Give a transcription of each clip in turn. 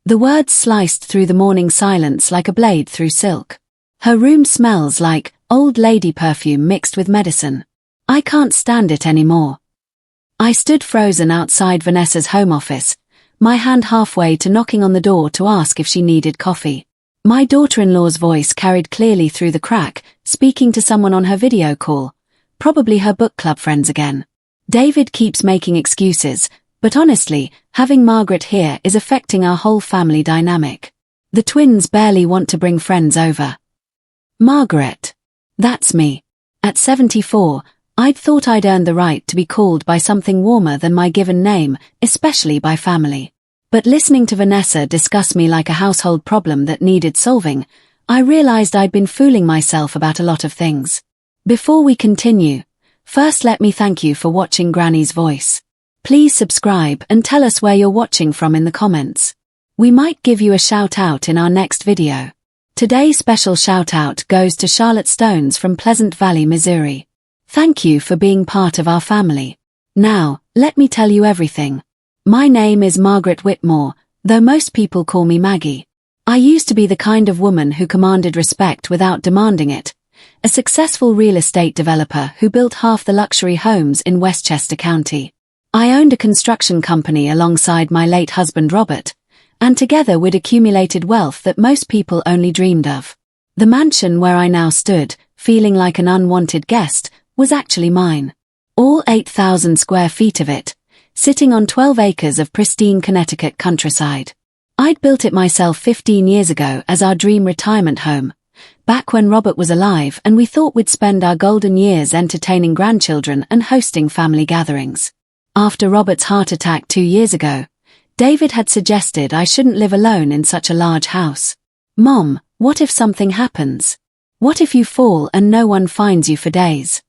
The words sliced through the morning silence like a blade through silk. Her room smells like old lady perfume mixed with medicine. I can't stand it anymore. I stood frozen outside Vanessa's home office, my hand halfway to knocking on the door to ask if she needed coffee. My daughter-in-law's voice carried clearly through the crack, speaking to someone on her video call, probably her book club friends again. David keeps making excuses, but honestly, having Margaret here is affecting our whole family dynamic. The twins barely want to bring friends over. Margaret. That's me. At 74, I'd thought I'd earned the right to be called by something warmer than my given name, especially by family. But listening to Vanessa discuss me like a household problem that needed solving, I realized I'd been fooling myself about a lot of things. Before we continue, first let me thank you for watching Granny's Voice. Please subscribe and tell us where you're watching from in the comments. We might give you a shout out in our next video. Today's special shout out goes to Charlotte Stones from Pleasant Valley, Missouri. Thank you for being part of our family. Now, let me tell you everything. My name is Margaret Whitmore, though most people call me Maggie. I used to be the kind of woman who commanded respect without demanding it. A successful real estate developer who built half the luxury homes in Westchester County. I owned a construction company alongside my late husband Robert, and together we'd accumulated wealth that most people only dreamed of. The mansion where I now stood, feeling like an unwanted guest, was actually mine. All 8,000 square feet of it, sitting on 12 acres of pristine Connecticut countryside. I'd built it myself 15 years ago as our dream retirement home, back when Robert was alive and we thought we'd spend our golden years entertaining grandchildren and hosting family gatherings. After Robert's heart attack 2 years ago, David had suggested I shouldn't live alone in such a large house. Mom, what if something happens? What if you fall and no one finds you for days?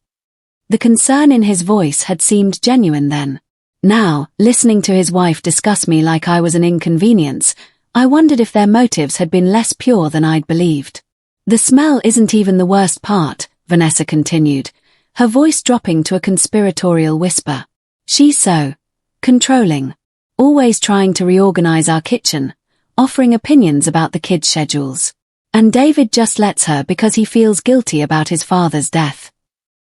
The concern in his voice had seemed genuine then. Now, listening to his wife discuss me like I was an inconvenience, I wondered if their motives had been less pure than I'd believed. The smell isn't even the worst part, Vanessa continued, her voice dropping to a conspiratorial whisper. She's so controlling, always trying to reorganize our kitchen, offering opinions about the kids' schedules. And David just lets her because he feels guilty about his father's death.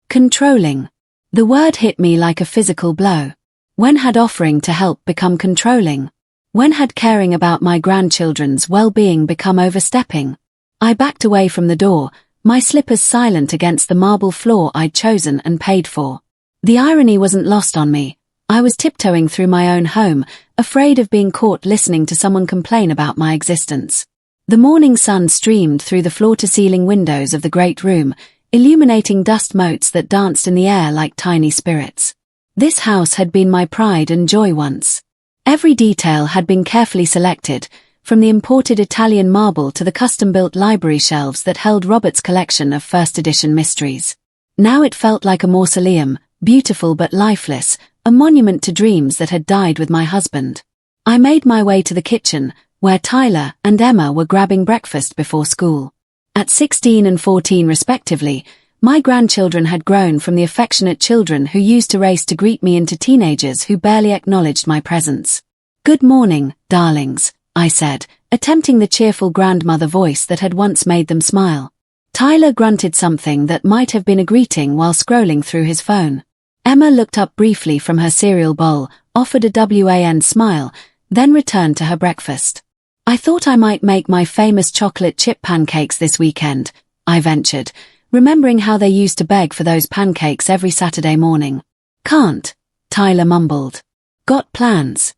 Controlling. The word hit me like a physical blow. When had offering to help become controlling? When had caring about my grandchildren's well-being become overstepping? I backed away from the door, my slippers silent against the marble floor I'd chosen and paid for. The irony wasn't lost on me. I was tiptoeing through my own home, afraid of being caught listening to someone complain about my existence. The morning sun streamed through the floor-to-ceiling windows of the great room, illuminating dust motes that danced in the air like tiny spirits. This house had been my pride and joy once. Every detail had been carefully selected, from the imported Italian marble to the custom-built library shelves that held Robert's collection of first-edition mysteries. Now it felt like a mausoleum, beautiful but lifeless, a monument to dreams that had died with my husband. I made my way to the kitchen, where Tyler and Emma were grabbing breakfast before school. At 16 and 14 respectively, my grandchildren had grown from the affectionate children who used to race to greet me into teenagers who barely acknowledged my presence. "Good morning, darlings," I said, attempting the cheerful grandmother voice that had once made them smile. Tyler grunted something that might have been a greeting while scrolling through his phone. Emma looked up briefly from her cereal bowl, offered a WAN smile, then returned to her breakfast. "I thought I might make my famous chocolate chip pancakes this weekend," I ventured, remembering how they used to beg for those pancakes every Saturday morning. "Can't," Tyler mumbled. "Got plans."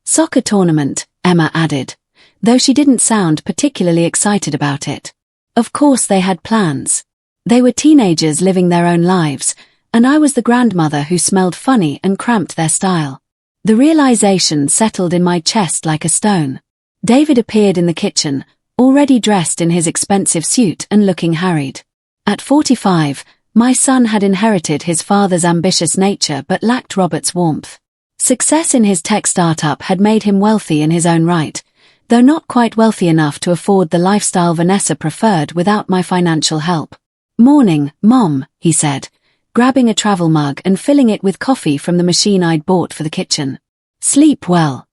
"Soccer tournament," Emma added, though she didn't sound particularly excited about it. Of course they had plans. They were teenagers living their own lives, and I was the grandmother who smelled funny and cramped their style. The realization settled in my chest like a stone. David appeared in the kitchen, already dressed in his expensive suit and looking harried. At 45, my son had inherited his father's ambitious nature but lacked Robert's warmth. Success in his tech startup had made him wealthy in his own right, though not quite wealthy enough to afford the lifestyle Vanessa preferred without my financial help. "Morning, Mom," he said, grabbing a travel mug and filling it with coffee from the machine I'd bought for the kitchen. "Sleep well."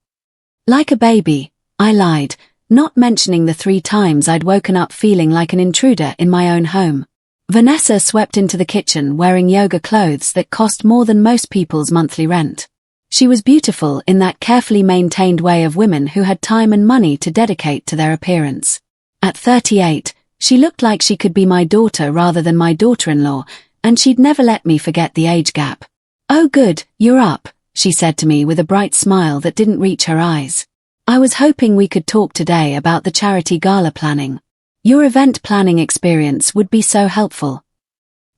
"Like a baby," I lied, not mentioning the 3 times I'd woken up feeling like an intruder in my own home. Vanessa swept into the kitchen wearing yoga clothes that cost more than most people's monthly rent. She was beautiful in that carefully maintained way of women who had time and money to dedicate to their appearance. At 38, she looked like she could be my daughter rather than my daughter-in-law, and she'd never let me forget the age gap. "Oh good, you're up," she said to me with a bright smile that didn't reach her eyes. "I was hoping we could talk today about the charity gala planning. Your event planning experience would be so helpful."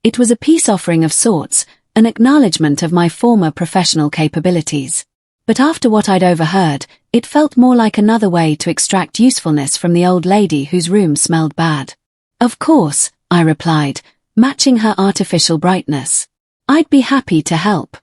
It was a peace offering of sorts, an acknowledgement of my former professional capabilities. But after what I'd overheard, it felt more like another way to extract usefulness from the old lady whose room smelled bad. "Of course," I replied, matching her artificial brightness. "I'd be happy to help."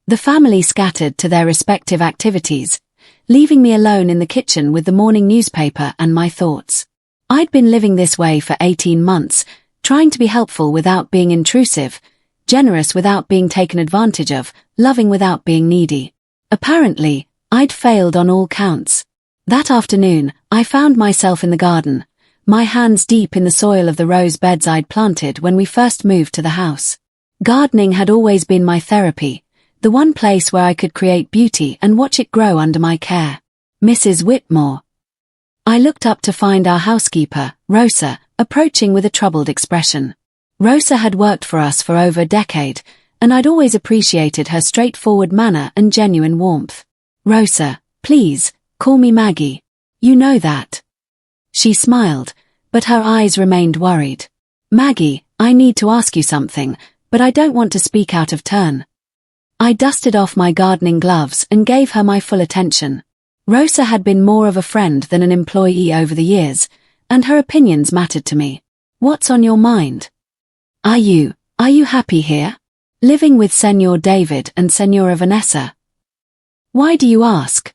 The family scattered to their respective activities, leaving me alone in the kitchen with the morning newspaper and my thoughts. I'd been living this way for 18 months, trying to be helpful without being intrusive, generous without being taken advantage of, loving without being needy. Apparently, I'd failed on all counts. That afternoon, I found myself in the garden, my hands deep in the soil of the rose beds I'd planted when we first moved to the house. Gardening had always been my therapy, the one place where I could create beauty and watch it grow under my care. "Mrs. Whitmore." I looked up to find our housekeeper, Rosa, approaching with a troubled expression. Rosa had worked for us for over a decade, and I'd always appreciated her straightforward manner and genuine warmth. "Rosa, please, call me Maggie. You know that." She smiled, but her eyes remained worried. "Maggie, I need to ask you something, but I don't want to speak out of turn." I dusted off my gardening gloves and gave her my full attention. Rosa had been more of a friend than an employee over the years, and her opinions mattered to me. "What's on your mind? Are you happy here? Living with Senor David and Senora Vanessa?" "Why do you ask?"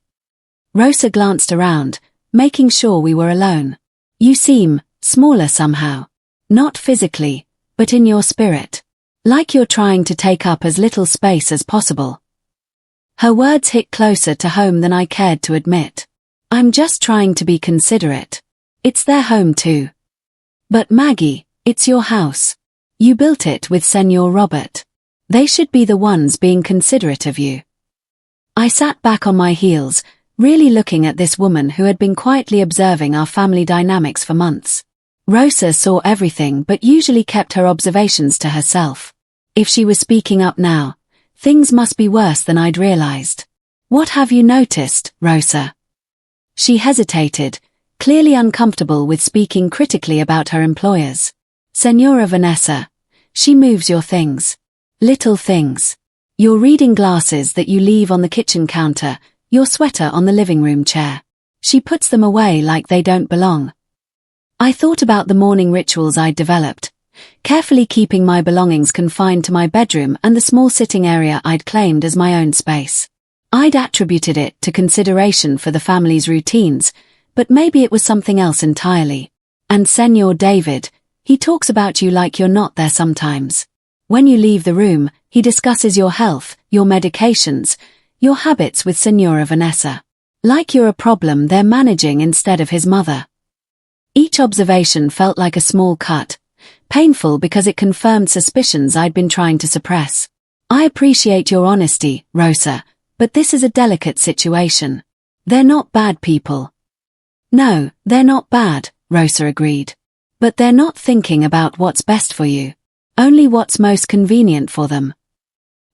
Rosa glanced around, making sure we were alone. "You seem smaller somehow. Not physically, but in your spirit. Like you're trying to take up as little space as possible." Her words hit closer to home than I cared to admit. "I'm just trying to be considerate. It's their home too." "But Maggie, it's your house. You built it with Senor Robert. They should be the ones being considerate of you." I sat back on my heels, really looking at this woman who had been quietly observing our family dynamics for months. Rosa saw everything but usually kept her observations to herself. If she was speaking up now, things must be worse than I'd realized. "What have you noticed, Rosa?" She hesitated, clearly uncomfortable with speaking critically about her employers. "Senora Vanessa, she moves your things. Little things. Your reading glasses that you leave on the kitchen counter, your sweater on the living room chair. She puts them away like they don't belong." I thought about the morning rituals I'd developed, carefully keeping my belongings confined to my bedroom and the small sitting area I'd claimed as my own space. I'd attributed it to consideration for the family's routines, but maybe it was something else entirely. "And Senor David, he talks about you like you're not there sometimes. When you leave the room, he discusses your health, your medications, your habits with Senora Vanessa. Like you're a problem they're managing instead of his mother." Each observation felt like a small cut, painful because it confirmed suspicions I'd been trying to suppress. "I appreciate your honesty, Rosa, but this is a delicate situation. They're not bad people." "No, they're not bad," Rosa agreed. "But they're not thinking about what's best for you. Only what's most convenient for them."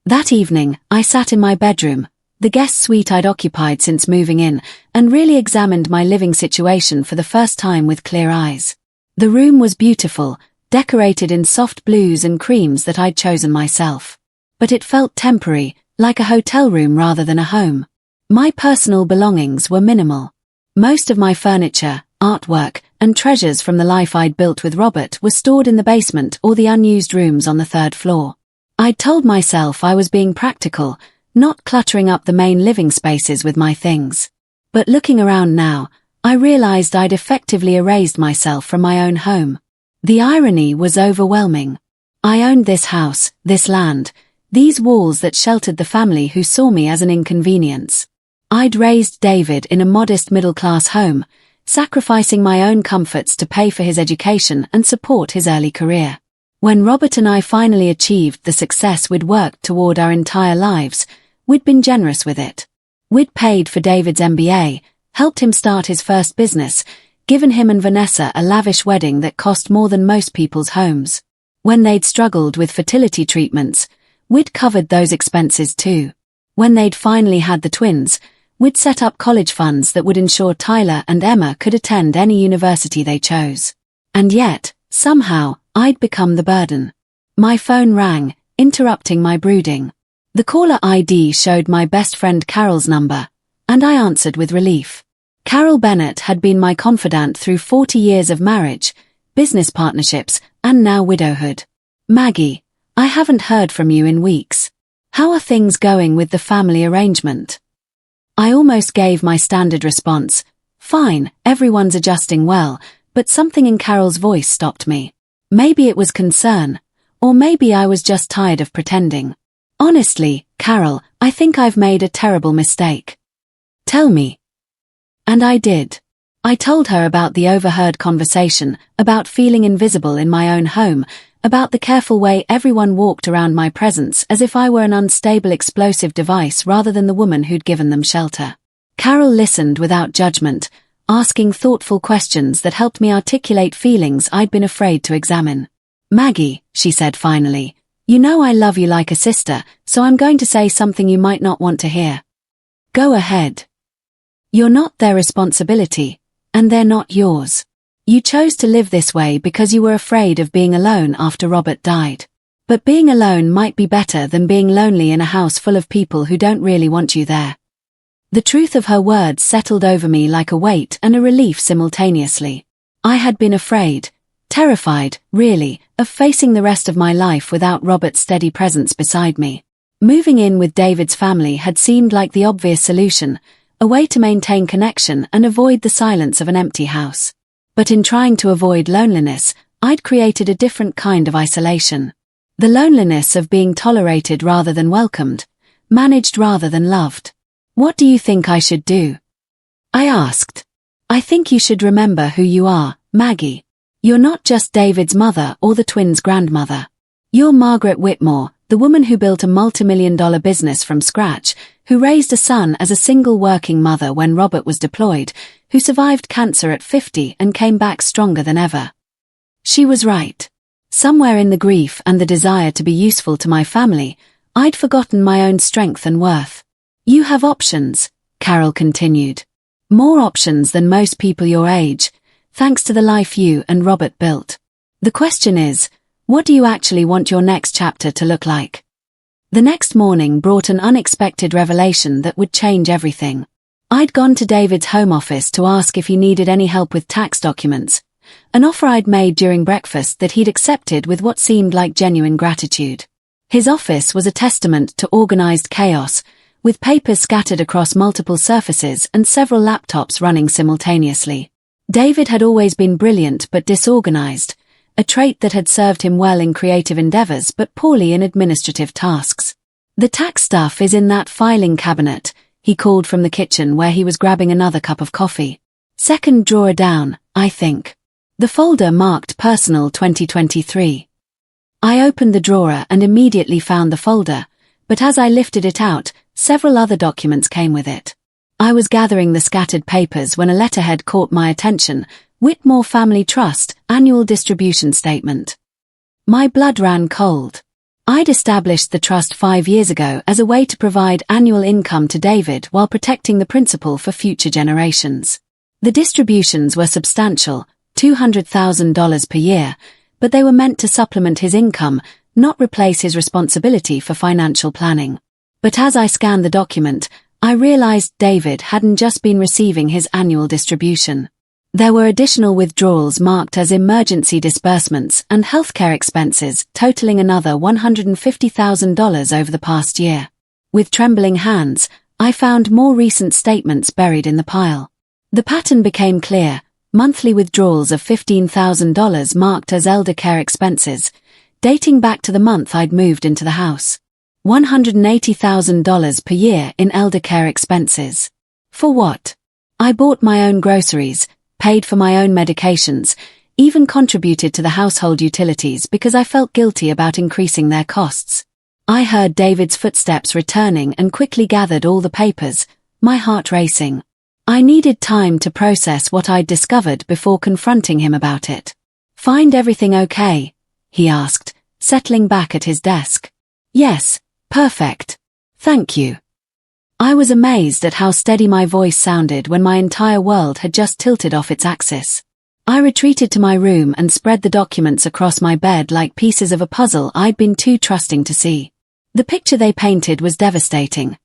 That evening, I sat in my bedroom, the guest suite I'd occupied since moving in, and really examined my living situation for the first time with clear eyes. The room was beautiful, decorated in soft blues and creams that I'd chosen myself. But it felt temporary, like a hotel room rather than a home. My personal belongings were minimal. Most of my furniture, artwork, and treasures from the life I'd built with Robert were stored in the basement or the unused rooms on the 3rd floor. I'd told myself I was being practical, not cluttering up the main living spaces with my things. But looking around now, I realized I'd effectively erased myself from my own home. The irony was overwhelming. I owned this house, this land, these walls that sheltered the family who saw me as an inconvenience. I'd raised David in a modest middle-class home, sacrificing my own comforts to pay for his education and support his early career. When Robert and I finally achieved the success we'd worked toward our entire lives, we'd been generous with it. We'd paid for David's MBA, helped him start his first business, given him and Vanessa a lavish wedding that cost more than most people's homes. When they'd struggled with fertility treatments, we'd covered those expenses too. When they'd finally had the twins, we'd set up college funds that would ensure Tyler and Emma could attend any university they chose. And yet, somehow, I'd become the burden. My phone rang, interrupting my brooding. The caller ID showed my best friend Carol's number, and I answered with relief. Carol Bennett had been my confidant through 40 years of marriage, business partnerships, and now widowhood. "Maggie, I haven't heard from you in weeks. How are things going with the family arrangement?" I almost gave my standard response, "Fine, everyone's adjusting well," but something in Carol's voice stopped me. Maybe it was concern, or maybe I was just tired of pretending. "Honestly, Carol, I think I've made a terrible mistake." "Tell me." And I did. I told her about the overheard conversation, about feeling invisible in my own home, about the careful way everyone walked around my presence as if I were an unstable explosive device rather than the woman who'd given them shelter. Carol listened without judgment, asking thoughtful questions that helped me articulate feelings I'd been afraid to examine. "Maggie," she said finally, "you know I love you like a sister, so I'm going to say something you might not want to hear." "Go ahead." "You're not their responsibility, and they're not yours. You chose to live this way because you were afraid of being alone after Robert died. But being alone might be better than being lonely in a house full of people who don't really want you there." The truth of her words settled over me like a weight and a relief simultaneously. I had been afraid, terrified, really, of facing the rest of my life without Robert's steady presence beside me. Moving in with David's family had seemed like the obvious solution, a way to maintain connection and avoid the silence of an empty house. But in trying to avoid loneliness, I'd created a different kind of isolation. The loneliness of being tolerated rather than welcomed, managed rather than loved. "What do you think I should do?" I asked. "I think you should remember who you are, Maggie. You're not just David's mother or the twins' grandmother. You're Margaret Whitmore, the woman who built a multi-million-dollar business from scratch, who raised a son as a single working mother when Robert was deployed, who survived cancer at 50 and came back stronger than ever." She was right. Somewhere in the grief and the desire to be useful to my family, I'd forgotten my own strength and worth. "You have options," Carol continued. "More options than most people your age, thanks to the life you and Robert built. The question is, what do you actually want your next chapter to look like?" The next morning brought an unexpected revelation that would change everything. I'd gone to David's home office to ask if he needed any help with tax documents, an offer I'd made during breakfast that he'd accepted with what seemed like genuine gratitude. His office was a testament to organized chaos, with papers scattered across multiple surfaces and several laptops running simultaneously. David had always been brilliant but disorganized, a trait that had served him well in creative endeavors but poorly in administrative tasks. "The tax stuff is in that filing cabinet," he called from the kitchen where he was grabbing another cup of coffee. "Second drawer down, I think." The folder marked Personal 2023. I opened the drawer and immediately found the folder, but as I lifted it out, several other documents came with it. I was gathering the scattered papers when a letterhead caught my attention: Whitmore Family Trust, Annual Distribution Statement. My blood ran cold. I'd established the trust 5 years ago as a way to provide annual income to David while protecting the principal for future generations. The distributions were substantial, $200,000 per year, but they were meant to supplement his income, not replace his responsibility for financial planning. But as I scanned the document, I realized David hadn't just been receiving his annual distribution. There were additional withdrawals marked as emergency disbursements and healthcare expenses totaling another $150,000 over the past year. With trembling hands, I found more recent statements buried in the pile. The pattern became clear: monthly withdrawals of $15,000 marked as elder care expenses, dating back to the month I'd moved into the house. $180,000 per year in elder care expenses. For what? I bought my own groceries, paid for my own medications, even contributed to the household utilities because I felt guilty about increasing their costs. I heard David's footsteps returning and quickly gathered all the papers, my heart racing. I needed time to process what I'd discovered before confronting him about it. "Find everything okay?" he asked, settling back at his desk. "Yes, perfect. Thank you." I was amazed at how steady my voice sounded when my entire world had just tilted off its axis. I retreated to my room and spread the documents across my bed like pieces of a puzzle I'd been too trusting to see. The picture they painted was devastating.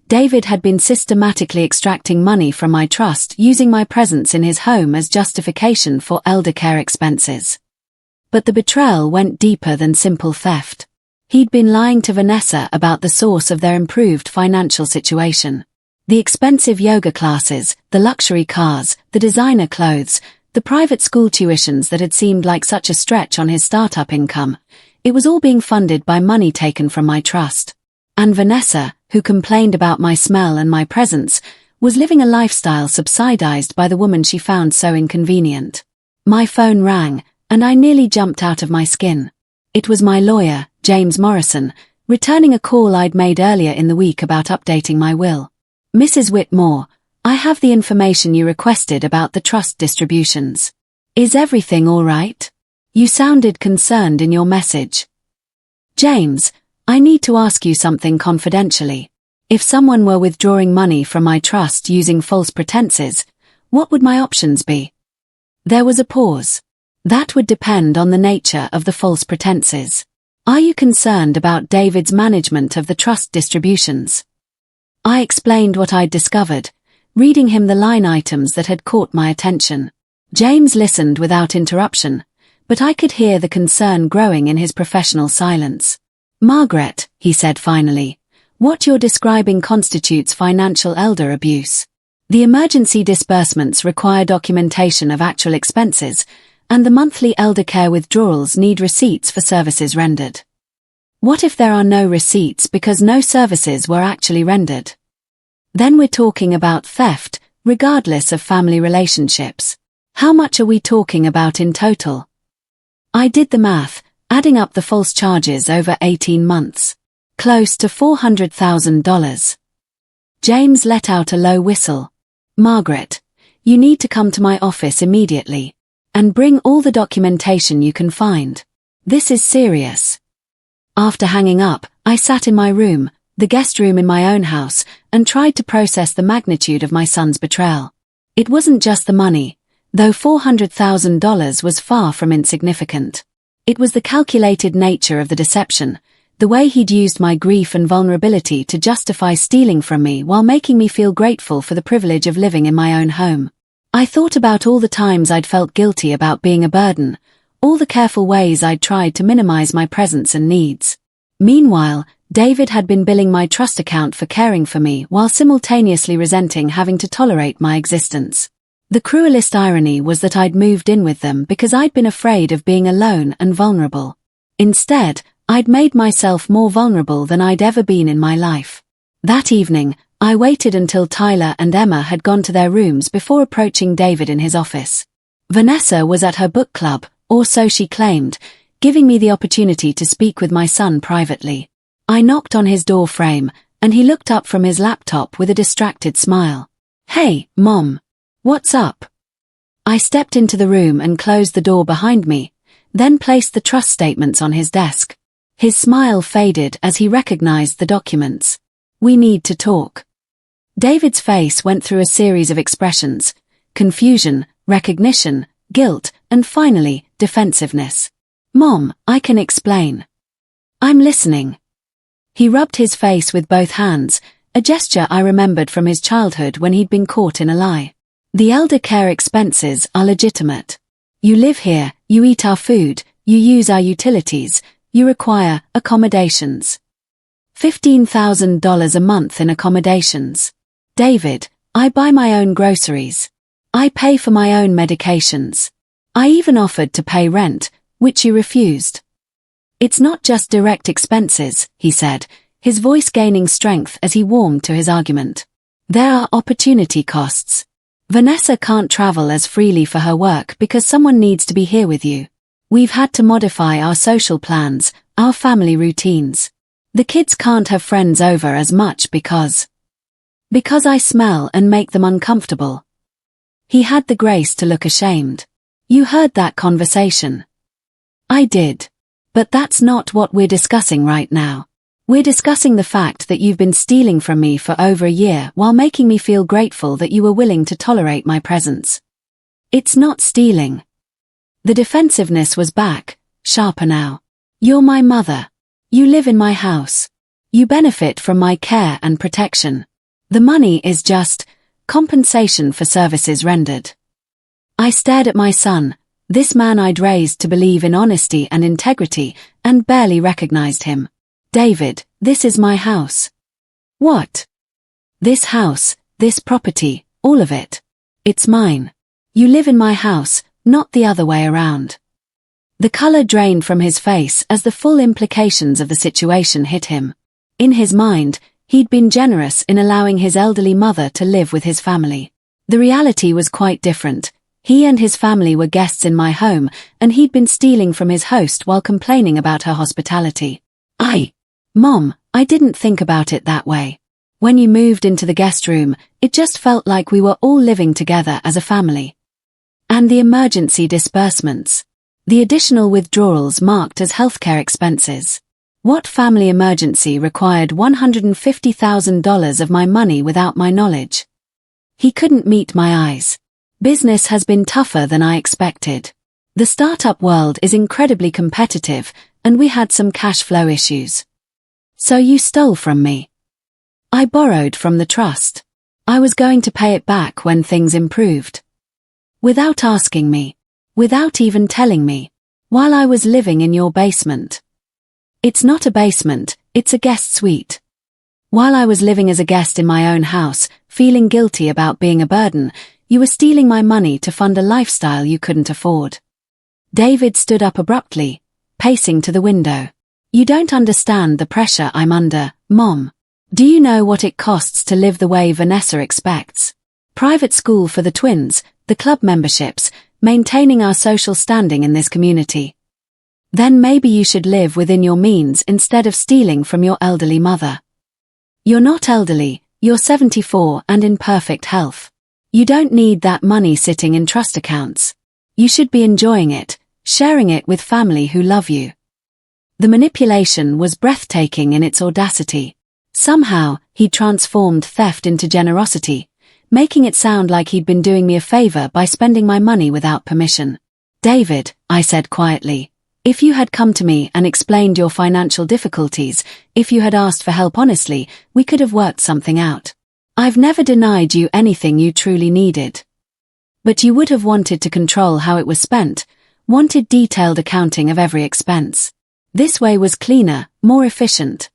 David had been systematically extracting money from my trust using my presence in his home as justification for elder care expenses. But the betrayal went deeper than simple theft. He'd been lying to Vanessa about the source of their improved financial situation. The expensive yoga classes, the luxury cars, the designer clothes, the private school tuitions that had seemed like such a stretch on his startup income, it was all being funded by money taken from my trust. And Vanessa, who complained about my smell and my presence, was living a lifestyle subsidized by the woman she found so inconvenient. My phone rang, and I nearly jumped out of my skin. It was my lawyer, James Morrison, returning a call I'd made earlier in the week about updating my will. "Mrs. Whitmore, I have the information you requested about the trust distributions. Is everything all right? You sounded concerned in your message." "James, I need to ask you something confidentially. If someone were withdrawing money from my trust using false pretenses, what would my options be?" There was a pause. "That would depend on the nature of the false pretenses. Are you concerned about David's management of the trust distributions?" I explained what I'd discovered, reading him the line items that had caught my attention. James listened without interruption, but I could hear the concern growing in his professional silence. "Margaret," he said finally, "what you're describing constitutes financial elder abuse. The emergency disbursements require documentation of actual expenses, and the monthly elder care withdrawals need receipts for services rendered. What if there are no receipts because no services were actually rendered? Then we're talking about theft, regardless of family relationships. How much are we talking about in total?" I did the math, adding up the false charges over 18 months. Close to $400,000. James let out a low whistle. "Margaret, you need to come to my office immediately. And bring all the documentation you can find. This is serious." After hanging up, I sat in my room, the guest room in my own house, and tried to process the magnitude of my son's betrayal. It wasn't just the money, though $400,000 was far from insignificant. It was the calculated nature of the deception, the way he'd used my grief and vulnerability to justify stealing from me while making me feel grateful for the privilege of living in my own home. I thought about all the times I'd felt guilty about being a burden, all the careful ways I'd tried to minimize my presence and needs. Meanwhile, David had been billing my trust account for caring for me while simultaneously resenting having to tolerate my existence. The cruelest irony was that I'd moved in with them because I'd been afraid of being alone and vulnerable. Instead, I'd made myself more vulnerable than I'd ever been in my life. That evening, I waited until Tyler and Emma had gone to their rooms before approaching David in his office. Vanessa was at her book club, or so she claimed, giving me the opportunity to speak with my son privately. I knocked on his door frame, and he looked up from his laptop with a distracted smile. "Hey, Mom. What's up?" I stepped into the room and closed the door behind me, then placed the trust statements on his desk. His smile faded as he recognized the documents. "We need to talk." David's face went through a series of expressions: confusion, recognition, guilt, and finally, defensiveness. "Mom, I can explain." "I'm listening." He rubbed his face with both hands, a gesture I remembered from his childhood when he'd been caught in a lie. "The elder care expenses are legitimate. You live here, you eat our food, you use our utilities, you require accommodations. $15,000 a month in accommodations. David, I buy my own groceries. I pay for my own medications. I even offered to pay rent, which you refused." "It's not just direct expenses," he said, his voice gaining strength as he warmed to his argument. There are opportunity costs. Vanessa can't travel as freely for her work because someone needs to be here with you. We've had to modify our social plans, our family routines. The kids can't have friends over as much because I smell and make them uncomfortable. He had the grace to look ashamed. You heard that conversation. I did. But that's not what we're discussing right now. We're discussing the fact that you've been stealing from me for over a year while making me feel grateful that you were willing to tolerate my presence. It's not stealing. The defensiveness was back, sharper now. You're my mother. You live in my house. You benefit from my care and protection. The money is just compensation for services rendered. I stared at my son, this man I'd raised to believe in honesty and integrity, and barely recognized him. David, this is my house. What? This house, this property, all of it. It's mine. You live in my house, not the other way around. The color drained from his face as the full implications of the situation hit him. In his mind, he'd been generous in allowing his elderly mother to live with his family. The reality was quite different. He and his family were guests in my home, and he'd been stealing from his host while complaining about her hospitality. Mom, I didn't think about it that way. When you moved into the guest room, it just felt like we were all living together as a family. And the emergency disbursements. The additional withdrawals marked as healthcare expenses. What family emergency required $150,000 of my money without my knowledge? He couldn't meet my eyes. Business has been tougher than I expected. The startup world is incredibly competitive, and we had some cash flow issues. So you stole from me. I borrowed from the trust. I was going to pay it back when things improved. Without asking me. Without even telling me. While I was living in your basement. It's not a basement, it's a guest suite. While I was living as a guest in my own house, feeling guilty about being a burden, you were stealing my money to fund a lifestyle you couldn't afford. David stood up abruptly, pacing to the window. You don't understand the pressure I'm under, Mom. Do you know what it costs to live the way Vanessa expects? Private school for the twins, the club memberships, maintaining our social standing in this community. Then maybe you should live within your means instead of stealing from your elderly mother. You're not elderly, you're 74 and in perfect health. You don't need that money sitting in trust accounts. You should be enjoying it, sharing it with family who love you. The manipulation was breathtaking in its audacity. Somehow, he'd transformed theft into generosity, making it sound like he'd been doing me a favor by spending my money without permission. David, I said quietly, if you had come to me and explained your financial difficulties, if you had asked for help honestly, we could have worked something out. I've never denied you anything you truly needed. But you would have wanted to control how it was spent, wanted detailed accounting of every expense. This way was cleaner, more efficient.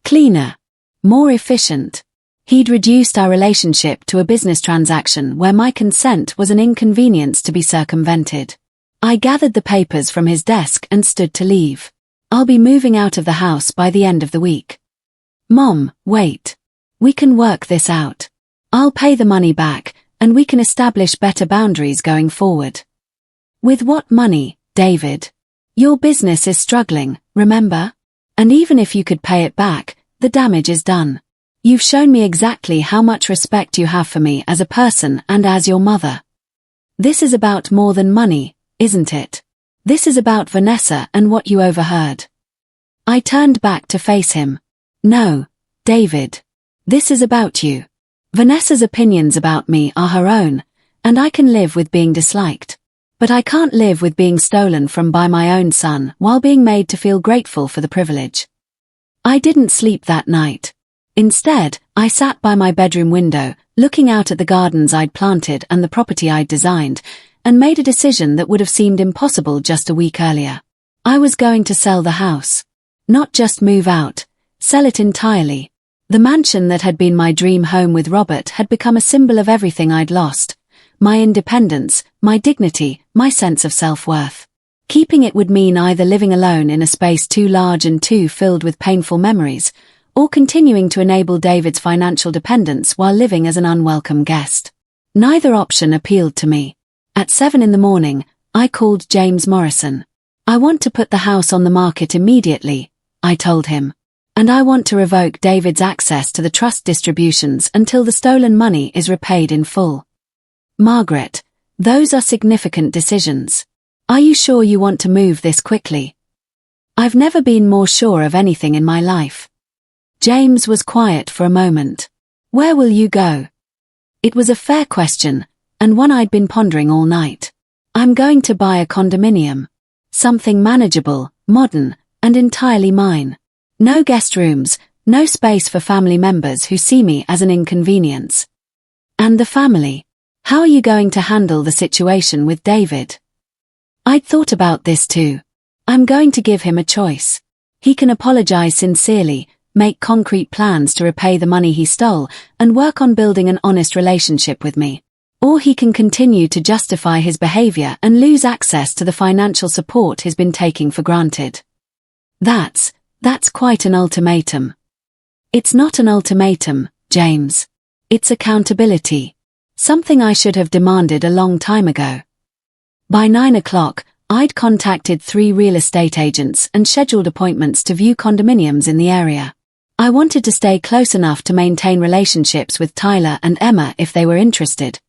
Cleaner. More efficient. He'd reduced our relationship to a business transaction where my consent was an inconvenience to be circumvented. I gathered the papers from his desk and stood to leave. I'll be moving out of the house by the end of the week. Mom, wait. We can work this out. I'll pay the money back, and we can establish better boundaries going forward. With what money, David? Your business is struggling, remember? And even if you could pay it back, the damage is done. You've shown me exactly how much respect you have for me as a person and as your mother. This is about more than money, isn't it? This is about Vanessa and what you overheard. I turned back to face him. No, David. This is about you. Vanessa's opinions about me are her own, and I can live with being disliked. But I can't live with being stolen from by my own son while being made to feel grateful for the privilege. I didn't sleep that night. Instead, I sat by my bedroom window, looking out at the gardens I'd planted and the property I'd designed, and made a decision that would have seemed impossible just a week earlier. I was going to sell the house. Not just move out, sell it entirely. The mansion that had been my dream home with Robert had become a symbol of everything I'd lost. My independence, my dignity, my sense of self-worth. Keeping it would mean either living alone in a space too large and too filled with painful memories, or continuing to enable David's financial dependence while living as an unwelcome guest. Neither option appealed to me. At 7 in the morning, I called James Morrison. "I want to put the house on the market immediately," I told him. "And I want to revoke David's access to the trust distributions until the stolen money is repaid in full." "Margaret, those are significant decisions. Are you sure you want to move this quickly?" "I've never been more sure of anything in my life." James was quiet for a moment. "Where will you go?" It was a fair question, and one I'd been pondering all night. "I'm going to buy a condominium. Something manageable, modern, and entirely mine. No guest rooms, no space for family members who see me as an inconvenience." "And the family? How are you going to handle the situation with David?" I'd thought about this too. "I'm going to give him a choice. He can apologize sincerely, make concrete plans to repay the money he stole, and work on building an honest relationship with me. Or he can continue to justify his behavior and lose access to the financial support he's been taking for granted." That's quite an ultimatum." "It's not an ultimatum, James. It's accountability. Something I should have demanded a long time ago." By 9 o'clock, I'd contacted 3 real estate agents and scheduled appointments to view condominiums in the area. I wanted to stay close enough to maintain relationships with Tyler and Emma if they were interested,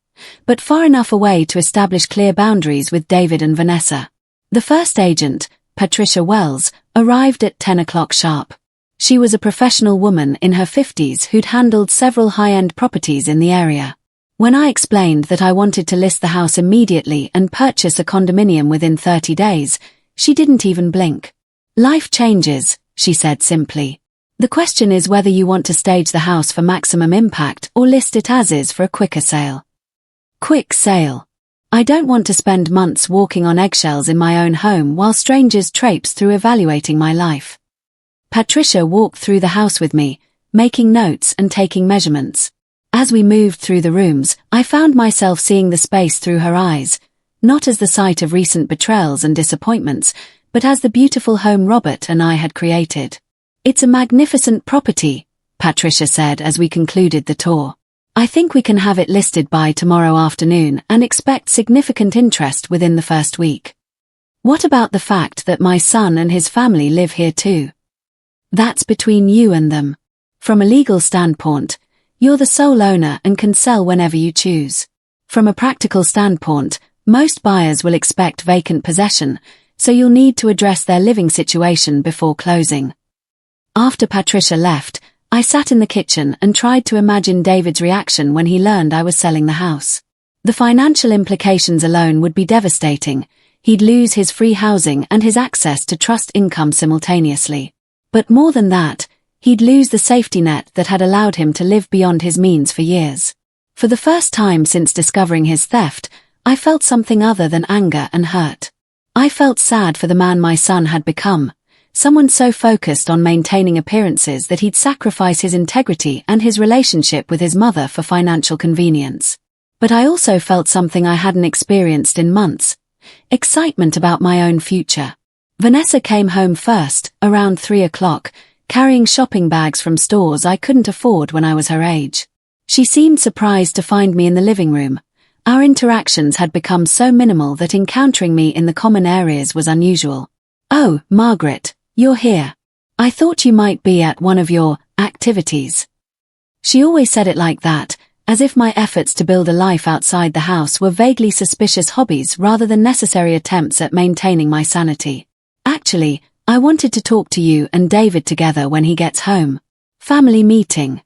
but far enough away to establish clear boundaries with David and Vanessa. The first agent, Patricia Wells, arrived at 10 o'clock sharp. She was a professional woman in her 50s who'd handled several high-end properties in the area. When I explained that I wanted to list the house immediately and purchase a condominium within 30 days, she didn't even blink. "Life changes," she said simply. "The question is whether you want to stage the house for maximum impact or list it as is for a quicker sale." Quick sale. I don't want to spend months walking on eggshells in my own home while strangers traipse through evaluating my life. Patricia walked through the house with me, making notes and taking measurements. As we moved through the rooms, I found myself seeing the space through her eyes, not as the site of recent betrayals and disappointments, but as the beautiful home Robert and I had created. "It's a magnificent property," Patricia said as we concluded the tour. "I think we can have it listed by tomorrow afternoon and expect significant interest within the first week." "What about the fact that my son and his family live here too?" "That's between you and them. From a legal standpoint, you're the sole owner and can sell whenever you choose. From a practical standpoint, most buyers will expect vacant possession, so you'll need to address their living situation before closing." After Patricia left, I sat in the kitchen and tried to imagine David's reaction when he learned I was selling the house. The financial implications alone would be devastating. He'd lose his free housing and his access to trust income simultaneously. But more than that, he'd lose the safety net that had allowed him to live beyond his means for years. For the first time since discovering his theft, I felt something other than anger and hurt. I felt sad for the man my son had become. Someone so focused on maintaining appearances that he'd sacrifice his integrity and his relationship with his mother for financial convenience. But I also felt something I hadn't experienced in months: excitement about my own future. Vanessa came home first, around 3 o'clock, carrying shopping bags from stores I couldn't afford when I was her age. She seemed surprised to find me in the living room. Our interactions had become so minimal that encountering me in the common areas was unusual. "Oh, Margaret, you're here. I thought you might be at one of your activities." She always said it like that, as if my efforts to build a life outside the house were vaguely suspicious hobbies rather than necessary attempts at maintaining my sanity. "Actually, I wanted to talk to you and David together when he gets home. Family meeting."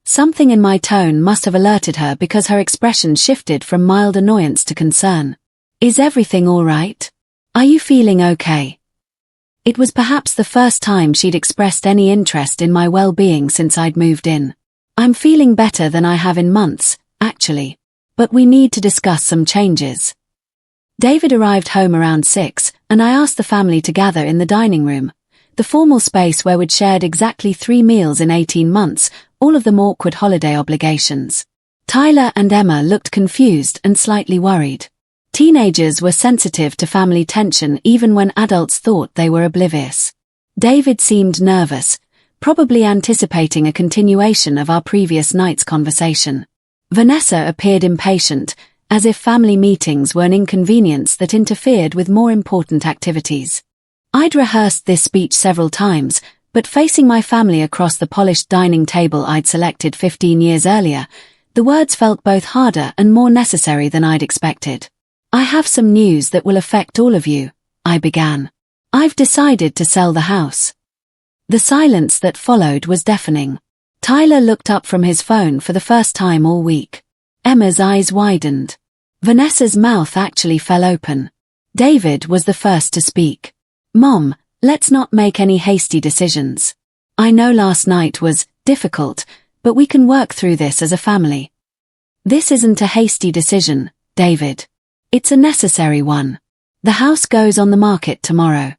Something in my tone must have alerted her because her expression shifted from mild annoyance to concern. "Is everything all right? Are you feeling okay?" It was perhaps the first time she'd expressed any interest in my well-being since I'd moved in. "I'm feeling better than I have in months, actually. But we need to discuss some changes." David arrived home around 6, and I asked the family to gather in the dining room, the formal space where we'd shared exactly 3 meals in 18 months, all of them awkward holiday obligations. Tyler and Emma looked confused and slightly worried. Teenagers were sensitive to family tension even when adults thought they were oblivious. David seemed nervous, probably anticipating a continuation of our previous night's conversation. Vanessa appeared impatient, as if family meetings were an inconvenience that interfered with more important activities. I'd rehearsed this speech several times, but facing my family across the polished dining table I'd selected 15 years earlier, the words felt both harder and more necessary than I'd expected. "I have some news that will affect all of you," I began. "I've decided to sell the house." The silence that followed was deafening. Tyler looked up from his phone for the first time all week. Emma's eyes widened. Vanessa's mouth actually fell open. David was the first to speak. "Mom, let's not make any hasty decisions. I know last night was difficult, but we can work through this as a family." "This isn't a hasty decision, David. It's a necessary one. The house goes on the market tomorrow."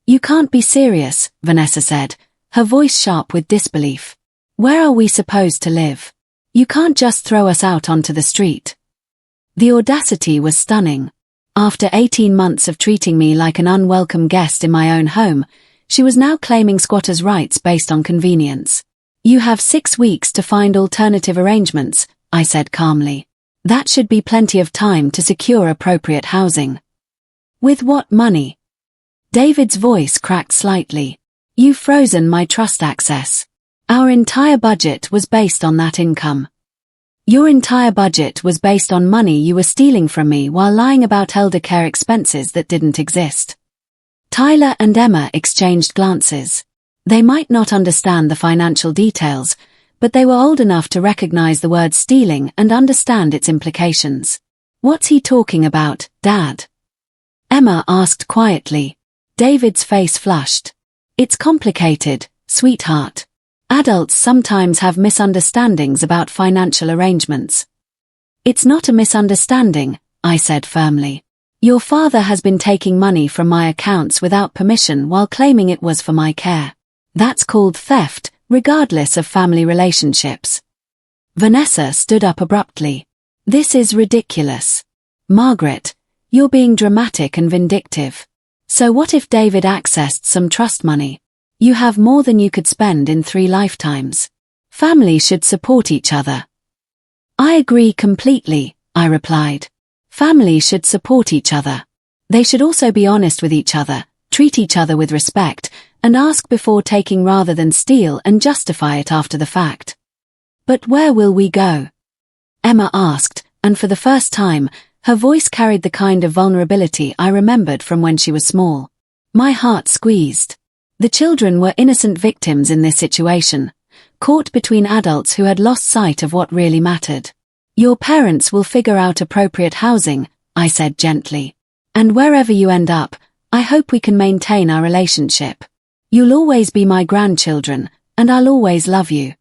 "You can't be serious," Vanessa said, her voice sharp with disbelief. "Where are we supposed to live? You can't just throw us out onto the street." The audacity was stunning. After 18 months of treating me like an unwelcome guest in my own home, she was now claiming squatters' rights based on convenience. "You have 6 weeks to find alternative arrangements," I said calmly. "That should be plenty of time to secure appropriate housing." "With what money?" David's voice cracked slightly. "You've frozen my trust access. Our entire budget was based on that income." "Your entire budget was based on money you were stealing from me while lying about elder care expenses that didn't exist." Tyler and Emma exchanged glances. They might not understand the financial details, but they were old enough to recognize the word stealing and understand its implications. "What's he talking about, Dad?" Emma asked quietly. David's face flushed. "It's complicated, sweetheart. Adults sometimes have misunderstandings about financial arrangements." "It's not a misunderstanding," I said firmly. "Your father has been taking money from my accounts without permission while claiming it was for my care. That's called theft, regardless of family relationships." Vanessa stood up abruptly. "This is ridiculous. Margaret, you're being dramatic and vindictive. So what if David accessed some trust money? You have more than you could spend in 3 lifetimes. Family should support each other." "I agree completely," I replied. "Family should support each other. They should also be honest with each other, treat each other with respect, and ask before taking rather than steal and justify it after the fact." "But where will we go?" Emma asked, and for the first time, her voice carried the kind of vulnerability I remembered from when she was small. My heart squeezed. The children were innocent victims in this situation, caught between adults who had lost sight of what really mattered. "Your parents will figure out appropriate housing," I said gently. "And wherever you end up, I hope we can maintain our relationship. You'll always be my grandchildren, and I'll always love you."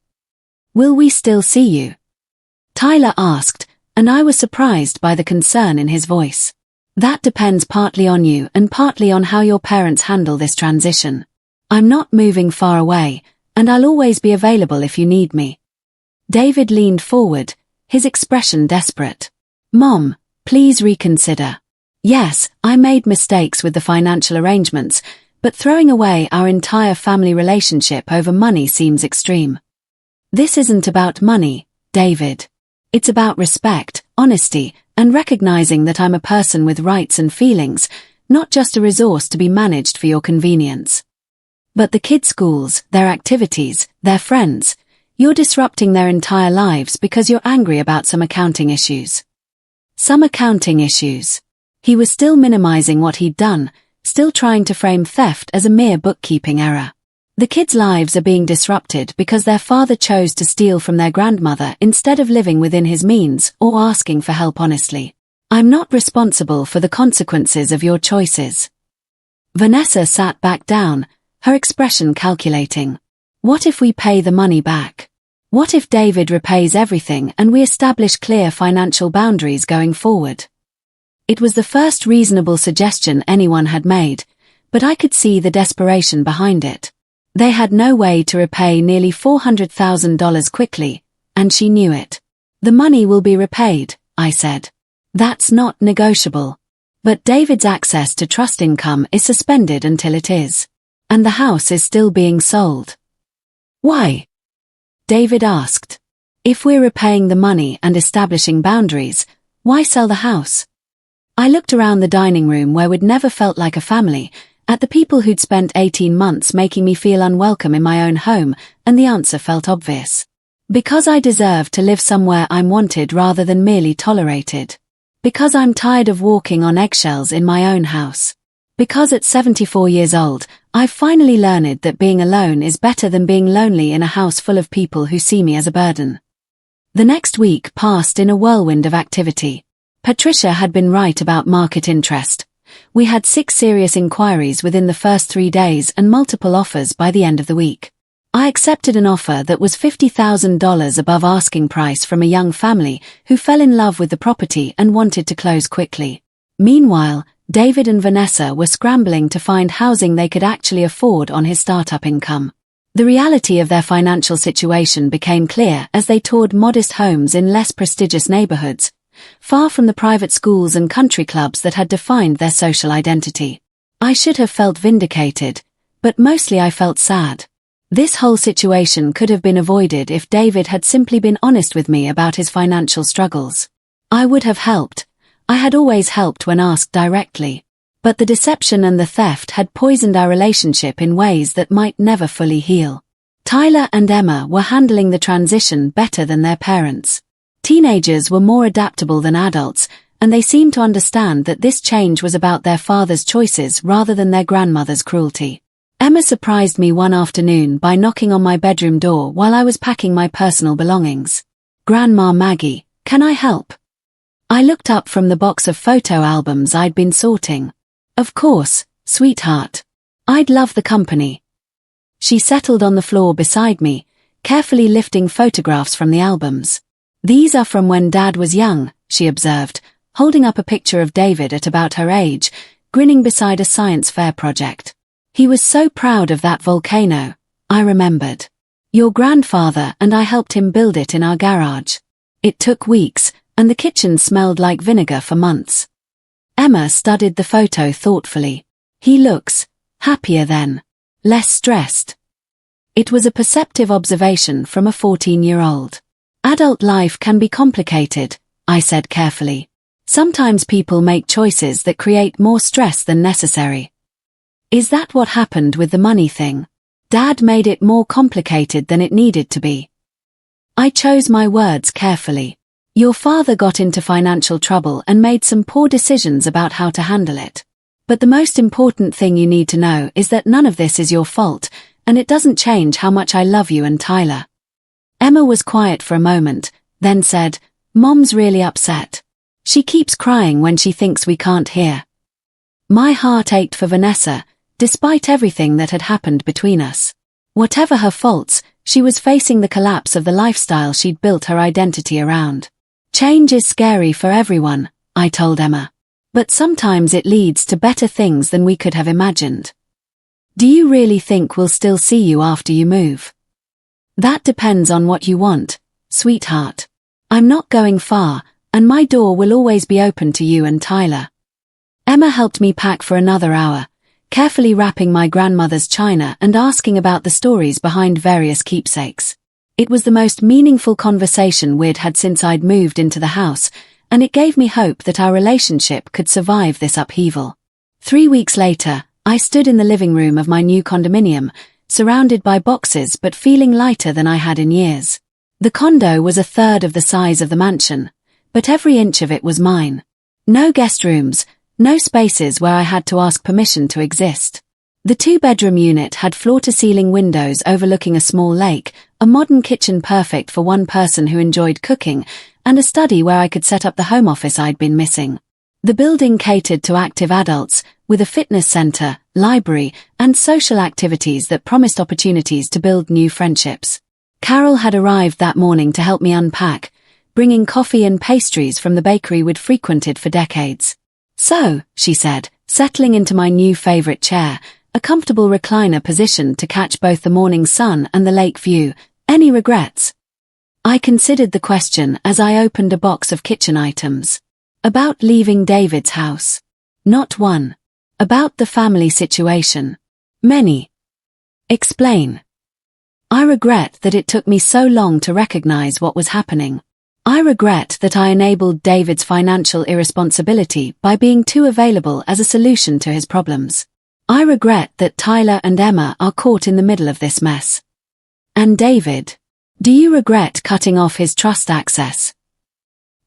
"Will we still see you?" Tyler asked, and I was surprised by the concern in his voice. "That depends partly on you and partly on how your parents handle this transition. I'm not moving far away, and I'll always be available if you need me." David leaned forward, his expression desperate. "Mom, please reconsider. Yes, I made mistakes with the financial arrangements, but throwing away our entire family relationship over money seems extreme." "This isn't about money, David. It's about respect, honesty, and recognizing that I'm a person with rights and feelings, not just a resource to be managed for your convenience." "But the kids' schools, their activities, their friends, you're disrupting their entire lives because you're angry about some accounting issues." "Some accounting issues." He was still minimizing what he'd done, still trying to frame theft as a mere bookkeeping error. "The kids' lives are being disrupted because their father chose to steal from their grandmother instead of living within his means or asking for help honestly. I'm not responsible for the consequences of your choices." Vanessa sat back down, her expression calculating. "What if we pay the money back? What if David repays everything and we establish clear financial boundaries going forward?" It was the first reasonable suggestion anyone had made, but I could see the desperation behind it. They had no way to repay nearly $400,000 quickly, and she knew it. "The money will be repaid," I said. "That's not negotiable. But David's access to trust income is suspended until it is. And the house is still being sold." Why? David asked. If we're repaying the money and establishing boundaries, why sell the house? I looked around the dining room where we'd never felt like a family, at the people who'd spent 18 months making me feel unwelcome in my own home, and the answer felt obvious. Because I deserve to live somewhere I'm wanted rather than merely tolerated. Because I'm tired of walking on eggshells in my own house. Because at 74 years old, I've finally learned that being alone is better than being lonely in a house full of people who see me as a burden. The next week passed in a whirlwind of activity. Patricia had been right about market interest. We had 6 serious inquiries within the first 3 days and multiple offers by the end of the week. I accepted an offer that was $50,000 above asking price from a young family who fell in love with the property and wanted to close quickly. Meanwhile, David and Vanessa were scrambling to find housing they could actually afford on his startup income. The reality of their financial situation became clear as they toured modest homes in less prestigious neighborhoods, far from the private schools and country clubs that had defined their social identity. I should have felt vindicated, but mostly I felt sad. This whole situation could have been avoided if David had simply been honest with me about his financial struggles. I would have helped. I had always helped when asked directly. But the deception and the theft had poisoned our relationship in ways that might never fully heal. Tyler and Emma were handling the transition better than their parents. Teenagers were more adaptable than adults, and they seemed to understand that this change was about their father's choices rather than their grandmother's cruelty. Emma surprised me one afternoon by knocking on my bedroom door while I was packing my personal belongings. "Grandma Maggie, can I help?" I looked up from the box of photo albums I'd been sorting. "Of course, sweetheart. I'd love the company." She settled on the floor beside me, carefully lifting photographs from the albums. "These are from when Dad was young," she observed, holding up a picture of David at about her age, grinning beside a science fair project. "He was so proud of that volcano," I remembered. "Your grandfather and I helped him build it in our garage. It took weeks, and the kitchen smelled like vinegar for months." Emma studied the photo thoughtfully. "He looks happier then. Less stressed." It was a perceptive observation from a 14-year-old. "Adult life can be complicated," I said carefully. "Sometimes people make choices that create more stress than necessary." "Is that what happened with the money thing? Dad made it more complicated than it needed to be." I chose my words carefully. "Your father got into financial trouble and made some poor decisions about how to handle it. But the most important thing you need to know is that none of this is your fault, and it doesn't change how much I love you and Tyler." Emma was quiet for a moment, then said, "Mom's really upset. She keeps crying when she thinks we can't hear." My heart ached for Vanessa, despite everything that had happened between us. Whatever her faults, she was facing the collapse of the lifestyle she'd built her identity around. "Change is scary for everyone," I told Emma. "But sometimes it leads to better things than we could have imagined." "Do you really think we'll still see you after you move?" "That depends on what you want, sweetheart. I'm not going far, and my door will always be open to you and Tyler." Emma helped me pack for another hour, carefully wrapping my grandmother's china and asking about the stories behind various keepsakes. It was the most meaningful conversation we'd had since I'd moved into the house, and it gave me hope that our relationship could survive this upheaval. 3 weeks later, I stood in the living room of my new condominium, surrounded by boxes but feeling lighter than I had in years. The condo was a third of the size of the mansion, but every inch of it was mine. No guest rooms, no spaces where I had to ask permission to exist. The 2-bedroom unit had floor-to-ceiling windows overlooking a small lake, a modern kitchen perfect for one person who enjoyed cooking, and a study where I could set up the home office I'd been missing. The building catered to active adults, with a fitness center, library, and social activities that promised opportunities to build new friendships. Carol had arrived that morning to help me unpack, bringing coffee and pastries from the bakery we'd frequented for decades. "So," she said, settling into my new favorite chair, a comfortable recliner positioned to catch both the morning sun and the lake view, "any regrets?" I considered the question as I opened a box of kitchen items. About leaving David's house. Not one. About the family situation. Many. Explain. I regret that it took me so long to recognize what was happening. I regret that I enabled David's financial irresponsibility by being too available as a solution to his problems. I regret that Tyler and Emma are caught in the middle of this mess. And David? Do you regret cutting off his trust access?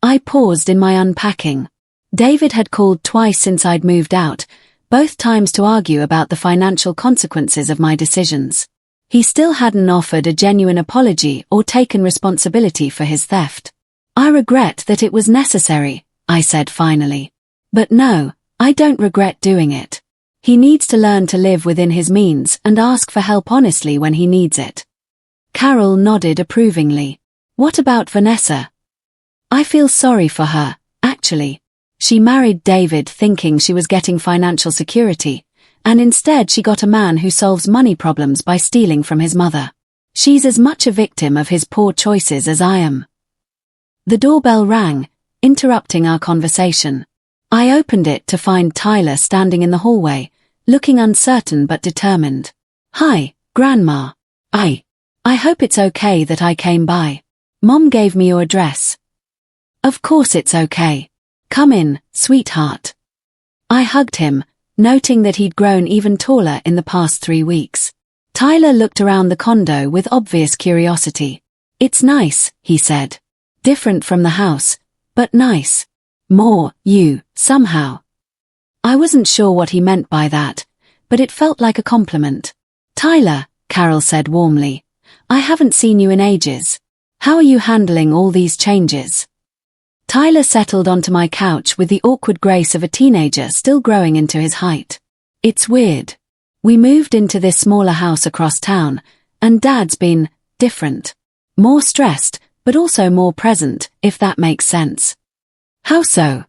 I paused in my unpacking. David had called twice since I'd moved out, both times to argue about the financial consequences of my decisions. He still hadn't offered a genuine apology or taken responsibility for his theft. I regret that it was necessary, I said finally. But no, I don't regret doing it. He needs to learn to live within his means and ask for help honestly when he needs it. Carol nodded approvingly. What about Vanessa? I feel sorry for her, actually. She married David thinking she was getting financial security, and instead she got a man who solves money problems by stealing from his mother. She's as much a victim of his poor choices as I am. The doorbell rang, interrupting our conversation. I opened it to find Tyler standing in the hallway, looking uncertain but determined. Hi, Grandma. I hope it's okay that I came by. Mom gave me your address. Of course it's okay. Come in, sweetheart. I hugged him, noting that he'd grown even taller in the past 3 weeks. Tyler looked around the condo with obvious curiosity. It's nice, he said. Different from the house, but nice. More, you, somehow. I wasn't sure what he meant by that, but it felt like a compliment. Tyler, Carol said warmly, I haven't seen you in ages. How are you handling all these changes? Tyler settled onto my couch with the awkward grace of a teenager still growing into his height. It's weird. We moved into this smaller house across town, and Dad's been different. More stressed, but also more present, if that makes sense. How so?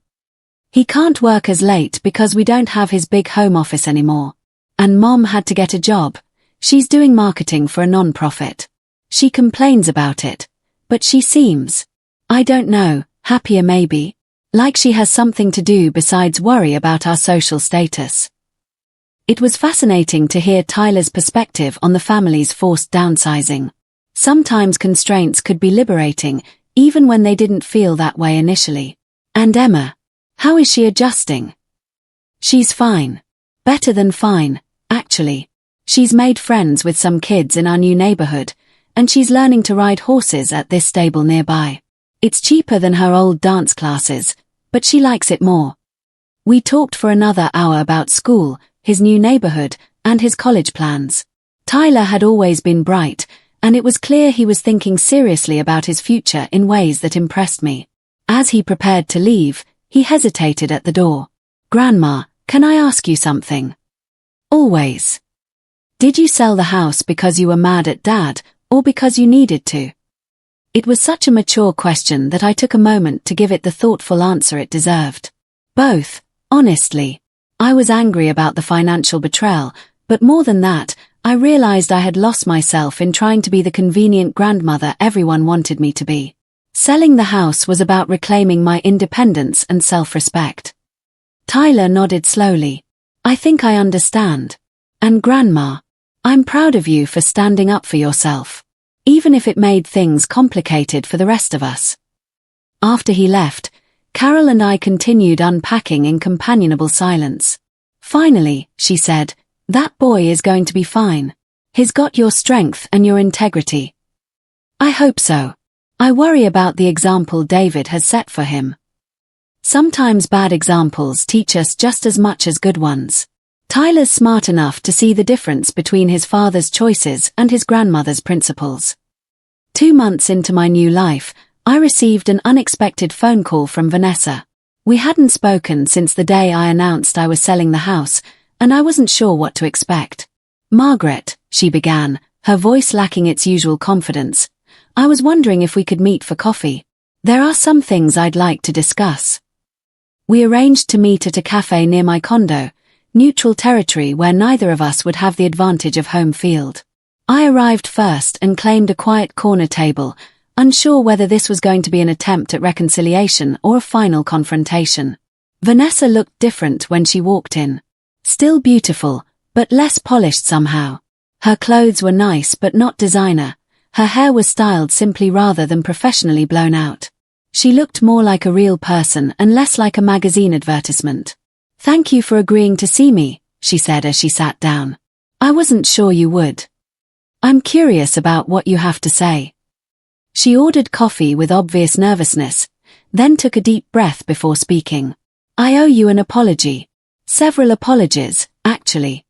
He can't work as late because we don't have his big home office anymore. And Mom had to get a job. She's doing marketing for a non-profit. She complains about it, but she seems, I don't know, happier maybe, like she has something to do besides worry about our social status. It was fascinating to hear Tyler's perspective on the family's forced downsizing. Sometimes constraints could be liberating, even when they didn't feel that way initially. And Emma? How is she adjusting? She's fine. Better than fine, actually. She's made friends with some kids in our new neighborhood, and she's learning to ride horses at this stable nearby. It's cheaper than her old dance classes, but she likes it more. We talked for another hour about school, his new neighborhood, and his college plans. Tyler had always been bright, and it was clear he was thinking seriously about his future in ways that impressed me. As he prepared to leave, he hesitated at the door. Grandma, can I ask you something? Always. Did you sell the house because you were mad at Dad, or because you needed to? It was such a mature question that I took a moment to give it the thoughtful answer it deserved. Both, honestly. I was angry about the financial betrayal, but more than that, I realized I had lost myself in trying to be the convenient grandmother everyone wanted me to be. Selling the house was about reclaiming my independence and self-respect. Tyler nodded slowly. I think I understand. And Grandma, I'm proud of you for standing up for yourself, even if it made things complicated for the rest of us. After he left, Carol and I continued unpacking in companionable silence. Finally, she said, that boy is going to be fine. He's got your strength and your integrity. I hope so. I worry about the example David has set for him. Sometimes bad examples teach us just as much as good ones. Tyler's smart enough to see the difference between his father's choices and his grandmother's principles. 2 months into my new life, I received an unexpected phone call from Vanessa. We hadn't spoken since the day I announced I was selling the house, and I wasn't sure what to expect. Margaret, she began, her voice lacking its usual confidence. I was wondering if we could meet for coffee. There are some things I'd like to discuss. We arranged to meet at a cafe near my condo, neutral territory where neither of us would have the advantage of home field. I arrived first and claimed a quiet corner table, unsure whether this was going to be an attempt at reconciliation or a final confrontation. Vanessa looked different when she walked in. Still beautiful, but less polished somehow. Her clothes were nice but not designer. Her hair was styled simply rather than professionally blown out. She looked more like a real person and less like a magazine advertisement. "Thank you for agreeing to see me," she said as she sat down. "I wasn't sure you would. I'm curious about what you have to say." She ordered coffee with obvious nervousness, then took a deep breath before speaking. "I owe you an apology. Several apologies, actually."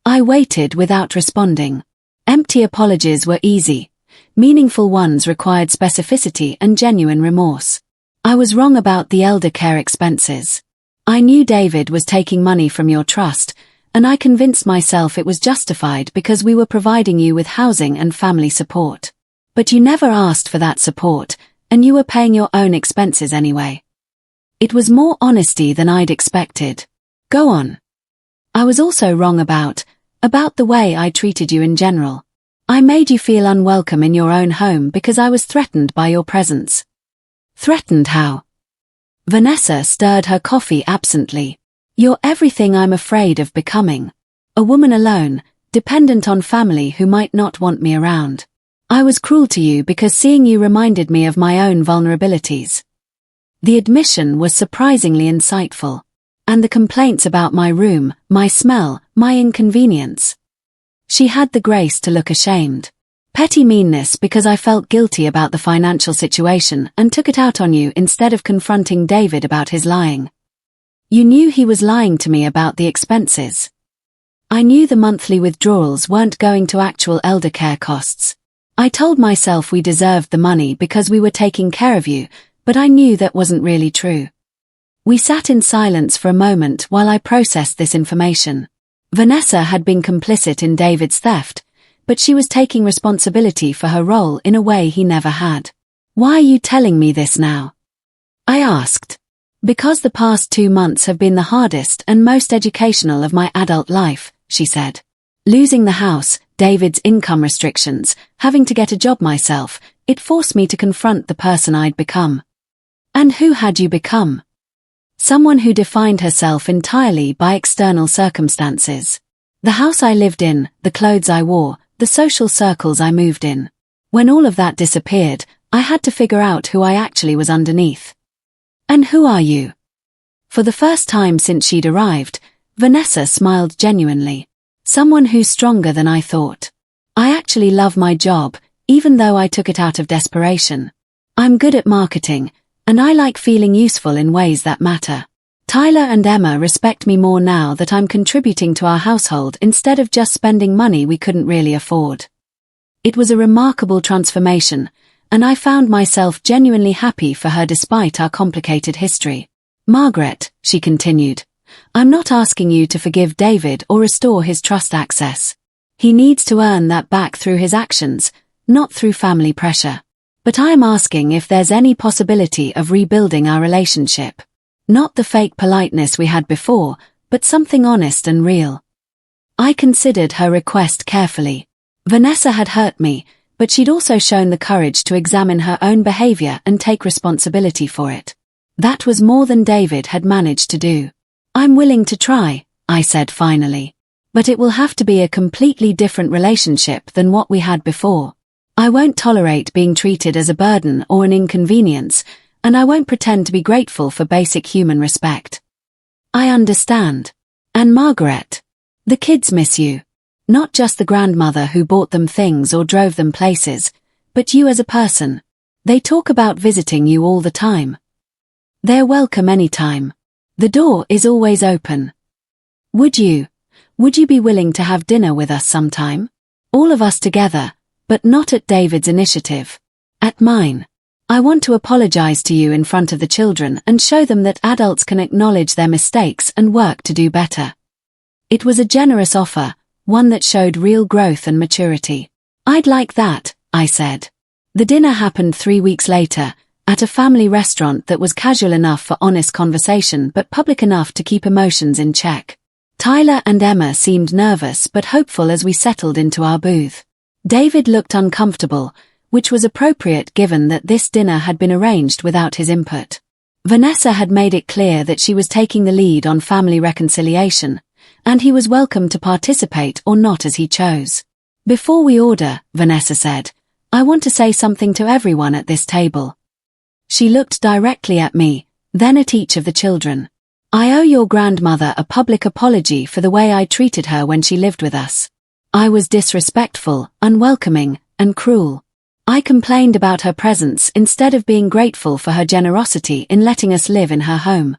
I waited without responding. Empty apologies were easy. Meaningful ones required specificity and genuine remorse. "I was wrong about the elder care expenses. I knew David was taking money from your trust, and I convinced myself it was justified because we were providing you with housing and family support. But you never asked for that support, and you were paying your own expenses anyway." It was more honesty than I'd expected. "Go on." "I was also wrong about the way I treated you in general. I made you feel unwelcome in your own home because I was threatened by your presence." "Threatened how?" Vanessa stirred her coffee absently. "You're everything I'm afraid of becoming. A woman alone, dependent on family who might not want me around. I was cruel to you because seeing you reminded me of my own vulnerabilities." The admission was surprisingly insightful. "And the complaints about my room, my smell, my inconvenience." She had the grace to look ashamed. "Petty meanness because I felt guilty about the financial situation and took it out on you instead of confronting David about his lying." "You knew he was lying to me about the expenses." "I knew the monthly withdrawals weren't going to actual elder care costs. I told myself we deserved the money because we were taking care of you, but I knew that wasn't really true." We sat in silence for a moment while I processed this information. Vanessa had been complicit in David's theft, but she was taking responsibility for her role in a way he never had. "Why are you telling me this now?" I asked. "Because the past 2 months have been the hardest and most educational of my adult life," she said. "Losing the house, David's income restrictions, having to get a job myself, it forced me to confront the person I'd become." "And who had you become?" "Someone who defined herself entirely by external circumstances. The house I lived in, the clothes I wore, the social circles I moved in. When all of that disappeared, I had to figure out who I actually was underneath." "And who are you?" For the first time since she'd arrived, Vanessa smiled genuinely. "Someone who's stronger than I thought. I actually love my job, even though I took it out of desperation. I'm good at marketing, and I like feeling useful in ways that matter. Tyler and Emma respect me more now that I'm contributing to our household instead of just spending money we couldn't really afford." It was a remarkable transformation, and I found myself genuinely happy for her despite our complicated history. "Margaret," she continued, "I'm not asking you to forgive David or restore his trust access. He needs to earn that back through his actions, not through family pressure. But I am asking if there's any possibility of rebuilding our relationship. Not the fake politeness we had before, but something honest and real." I considered her request carefully. Vanessa had hurt me, but she'd also shown the courage to examine her own behavior and take responsibility for it. That was more than David had managed to do. "I'm willing to try," I said finally. "But it will have to be a completely different relationship than what we had before. I won't tolerate being treated as a burden or an inconvenience, and I won't pretend to be grateful for basic human respect." "I understand. And Margaret, the kids miss you. Not just the grandmother who bought them things or drove them places, but you as a person. They talk about visiting you all the time. They're welcome anytime. The door is always open. Would you be willing to have dinner with us sometime? All of us together, but not at David's initiative. At mine. I want to apologize to you in front of the children and show them that adults can acknowledge their mistakes and work to do better." It was a generous offer, one that showed real growth and maturity. "I'd like that," I said. The dinner happened 3 weeks later, at a family restaurant that was casual enough for honest conversation but public enough to keep emotions in check. Tyler and Emma seemed nervous but hopeful as we settled into our booth. David looked uncomfortable, which was appropriate given that this dinner had been arranged without his input. Vanessa had made it clear that she was taking the lead on family reconciliation, and he was welcome to participate or not as he chose. "Before we order," Vanessa said, "I want to say something to everyone at this table." She looked directly at me, then at each of the children. "I owe your grandmother a public apology for the way I treated her when she lived with us. I was disrespectful, unwelcoming, and cruel. I complained about her presence instead of being grateful for her generosity in letting us live in her home."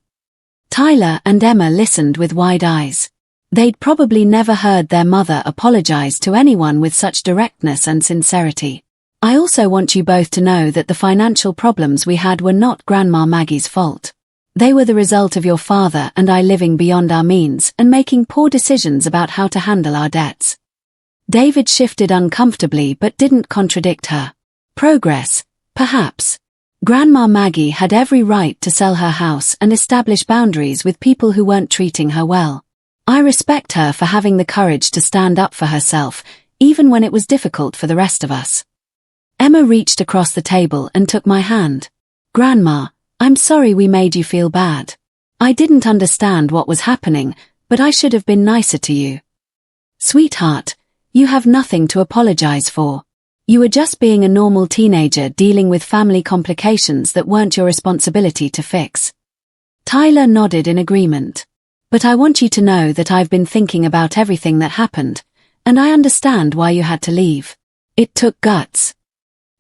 Tyler and Emma listened with wide eyes. They'd probably never heard their mother apologize to anyone with such directness and sincerity. "I also want you both to know that the financial problems we had were not Grandma Maggie's fault. They were the result of your father and I living beyond our means and making poor decisions about how to handle our debts." David shifted uncomfortably but didn't contradict her. Progress, perhaps. Grandma Maggie had every right to sell her house and establish boundaries with people who weren't treating her well. I respect her for having the courage to stand up for herself, even when it was difficult for the rest of us. Emma reached across the table and took my hand. "Grandma, I'm sorry we made you feel bad. I didn't understand what was happening, but I should have been nicer to you." "Sweetheart, you have nothing to apologize for. You were just being a normal teenager dealing with family complications that weren't your responsibility to fix." Tyler nodded in agreement. "But I want you to know that I've been thinking about everything that happened, and I understand why you had to leave. It took guts."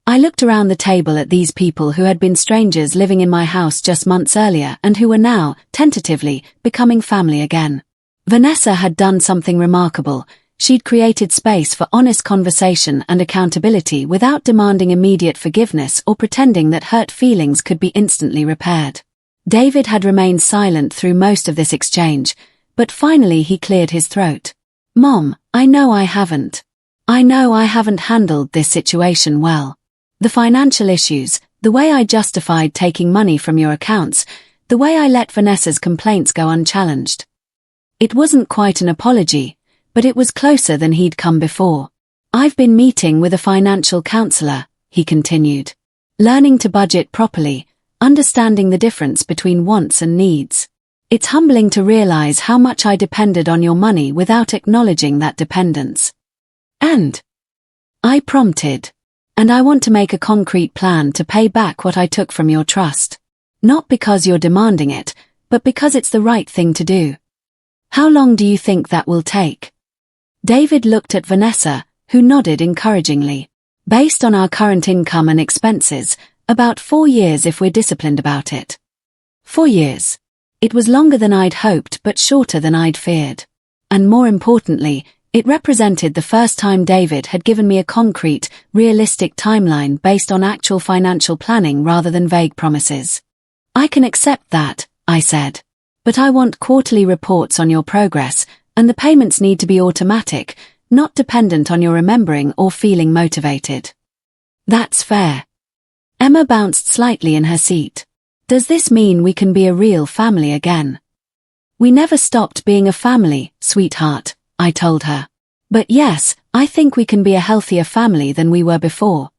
I looked around the table at these people who had been strangers living in my house just months earlier and who were now, tentatively, becoming family again. Vanessa had done something remarkable. She'd created space for honest conversation and accountability without demanding immediate forgiveness or pretending that hurt feelings could be instantly repaired. David had remained silent through most of this exchange, but finally he cleared his throat. "Mom, I know I haven't handled this situation well. The financial issues, the way I justified taking money from your accounts, the way I let Vanessa's complaints go unchallenged. It wasn't quite an apology, but it was closer than he'd come before. I've been meeting with a financial counselor," he continued. "Learning to budget properly, understanding the difference between wants and needs. It's humbling to realize how much I depended on your money without acknowledging that dependence. And I prompted. And I want to make a concrete plan to pay back what I took from your trust. Not because you're demanding it, but because it's the right thing to do. How long do you think that will take?" David looked at Vanessa, who nodded encouragingly. "Based on our current income and expenses, about 4 years if we're disciplined about it." 4 years. It was longer than I'd hoped but shorter than I'd feared. And more importantly, it represented the first time David had given me a concrete, realistic timeline based on actual financial planning rather than vague promises. "I can accept that," I said. "But I want quarterly reports on your progress, and the payments need to be automatic, not dependent on your remembering or feeling motivated." "That's fair." Emma bounced slightly in her seat. "Does this mean we can be a real family again?" "We never stopped being a family, sweetheart," I told her. "But yes, I think we can be a healthier family than we were before."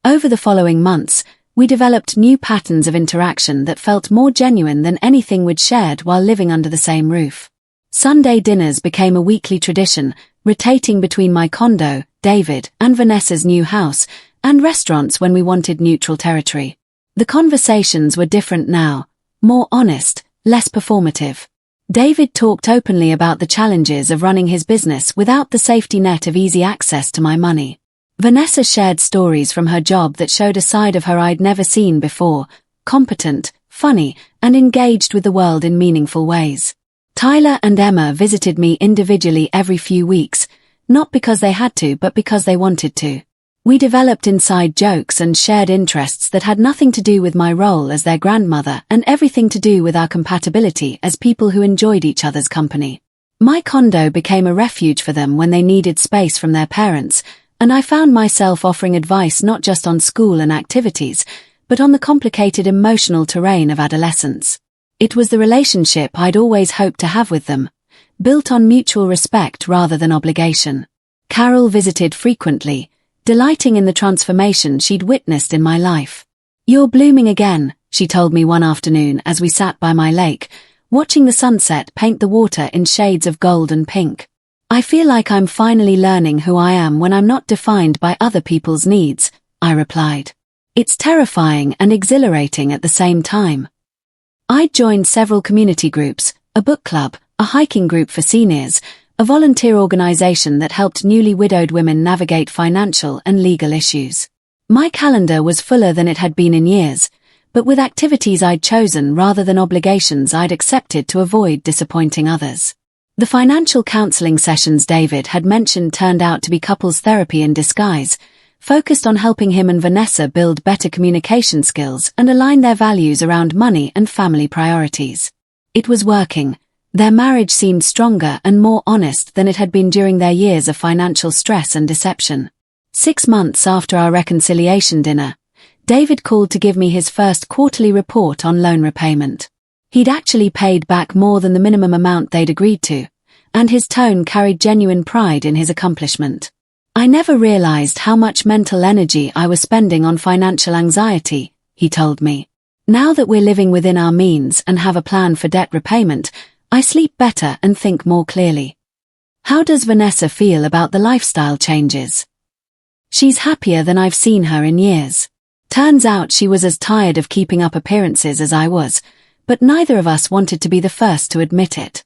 Over the following months, we developed new patterns of interaction that felt more genuine than anything we'd shared while living under the same roof. Sunday dinners became a weekly tradition, rotating between my condo, David, and Vanessa's new house, and restaurants when we wanted neutral territory. The conversations were different now, more honest, less performative. David talked openly about the challenges of running his business without the safety net of easy access to my money. Vanessa shared stories from her job that showed a side of her I'd never seen before, competent, funny, and engaged with the world in meaningful ways. Tyler and Emma visited me individually every few weeks, not because they had to but because they wanted to. We developed inside jokes and shared interests that had nothing to do with my role as their grandmother and everything to do with our compatibility as people who enjoyed each other's company. My condo became a refuge for them when they needed space from their parents, and I found myself offering advice not just on school and activities, but on the complicated emotional terrain of adolescence. It was the relationship I'd always hoped to have with them, built on mutual respect rather than obligation. Carol visited frequently, delighting in the transformation she'd witnessed in my life. "You're blooming again," she told me one afternoon as we sat by my lake, watching the sunset paint the water in shades of gold and pink. I feel like I'm finally learning who I am when I'm not defined by other people's needs, I replied. It's terrifying and exhilarating at the same time. I'd joined several community groups, a book club, a hiking group for seniors, a volunteer organization that helped newly widowed women navigate financial and legal issues. My calendar was fuller than it had been in years, but with activities I'd chosen rather than obligations I'd accepted to avoid disappointing others. The financial counseling sessions David had mentioned turned out to be couples therapy in disguise, focused on helping him and Vanessa build better communication skills and align their values around money and family priorities. It was working. Their marriage seemed stronger and more honest than it had been during their years of financial stress and deception. 6 months after our reconciliation dinner, David called to give me his first quarterly report on loan repayment. He'd actually paid back more than the minimum amount they'd agreed to, and his tone carried genuine pride in his accomplishment. I never realized how much mental energy I was spending on financial anxiety, he told me. Now that we're living within our means and have a plan for debt repayment, I sleep better and think more clearly. How does Vanessa feel about the lifestyle changes? She's happier than I've seen her in years. Turns out she was as tired of keeping up appearances as I was, but neither of us wanted to be the first to admit it.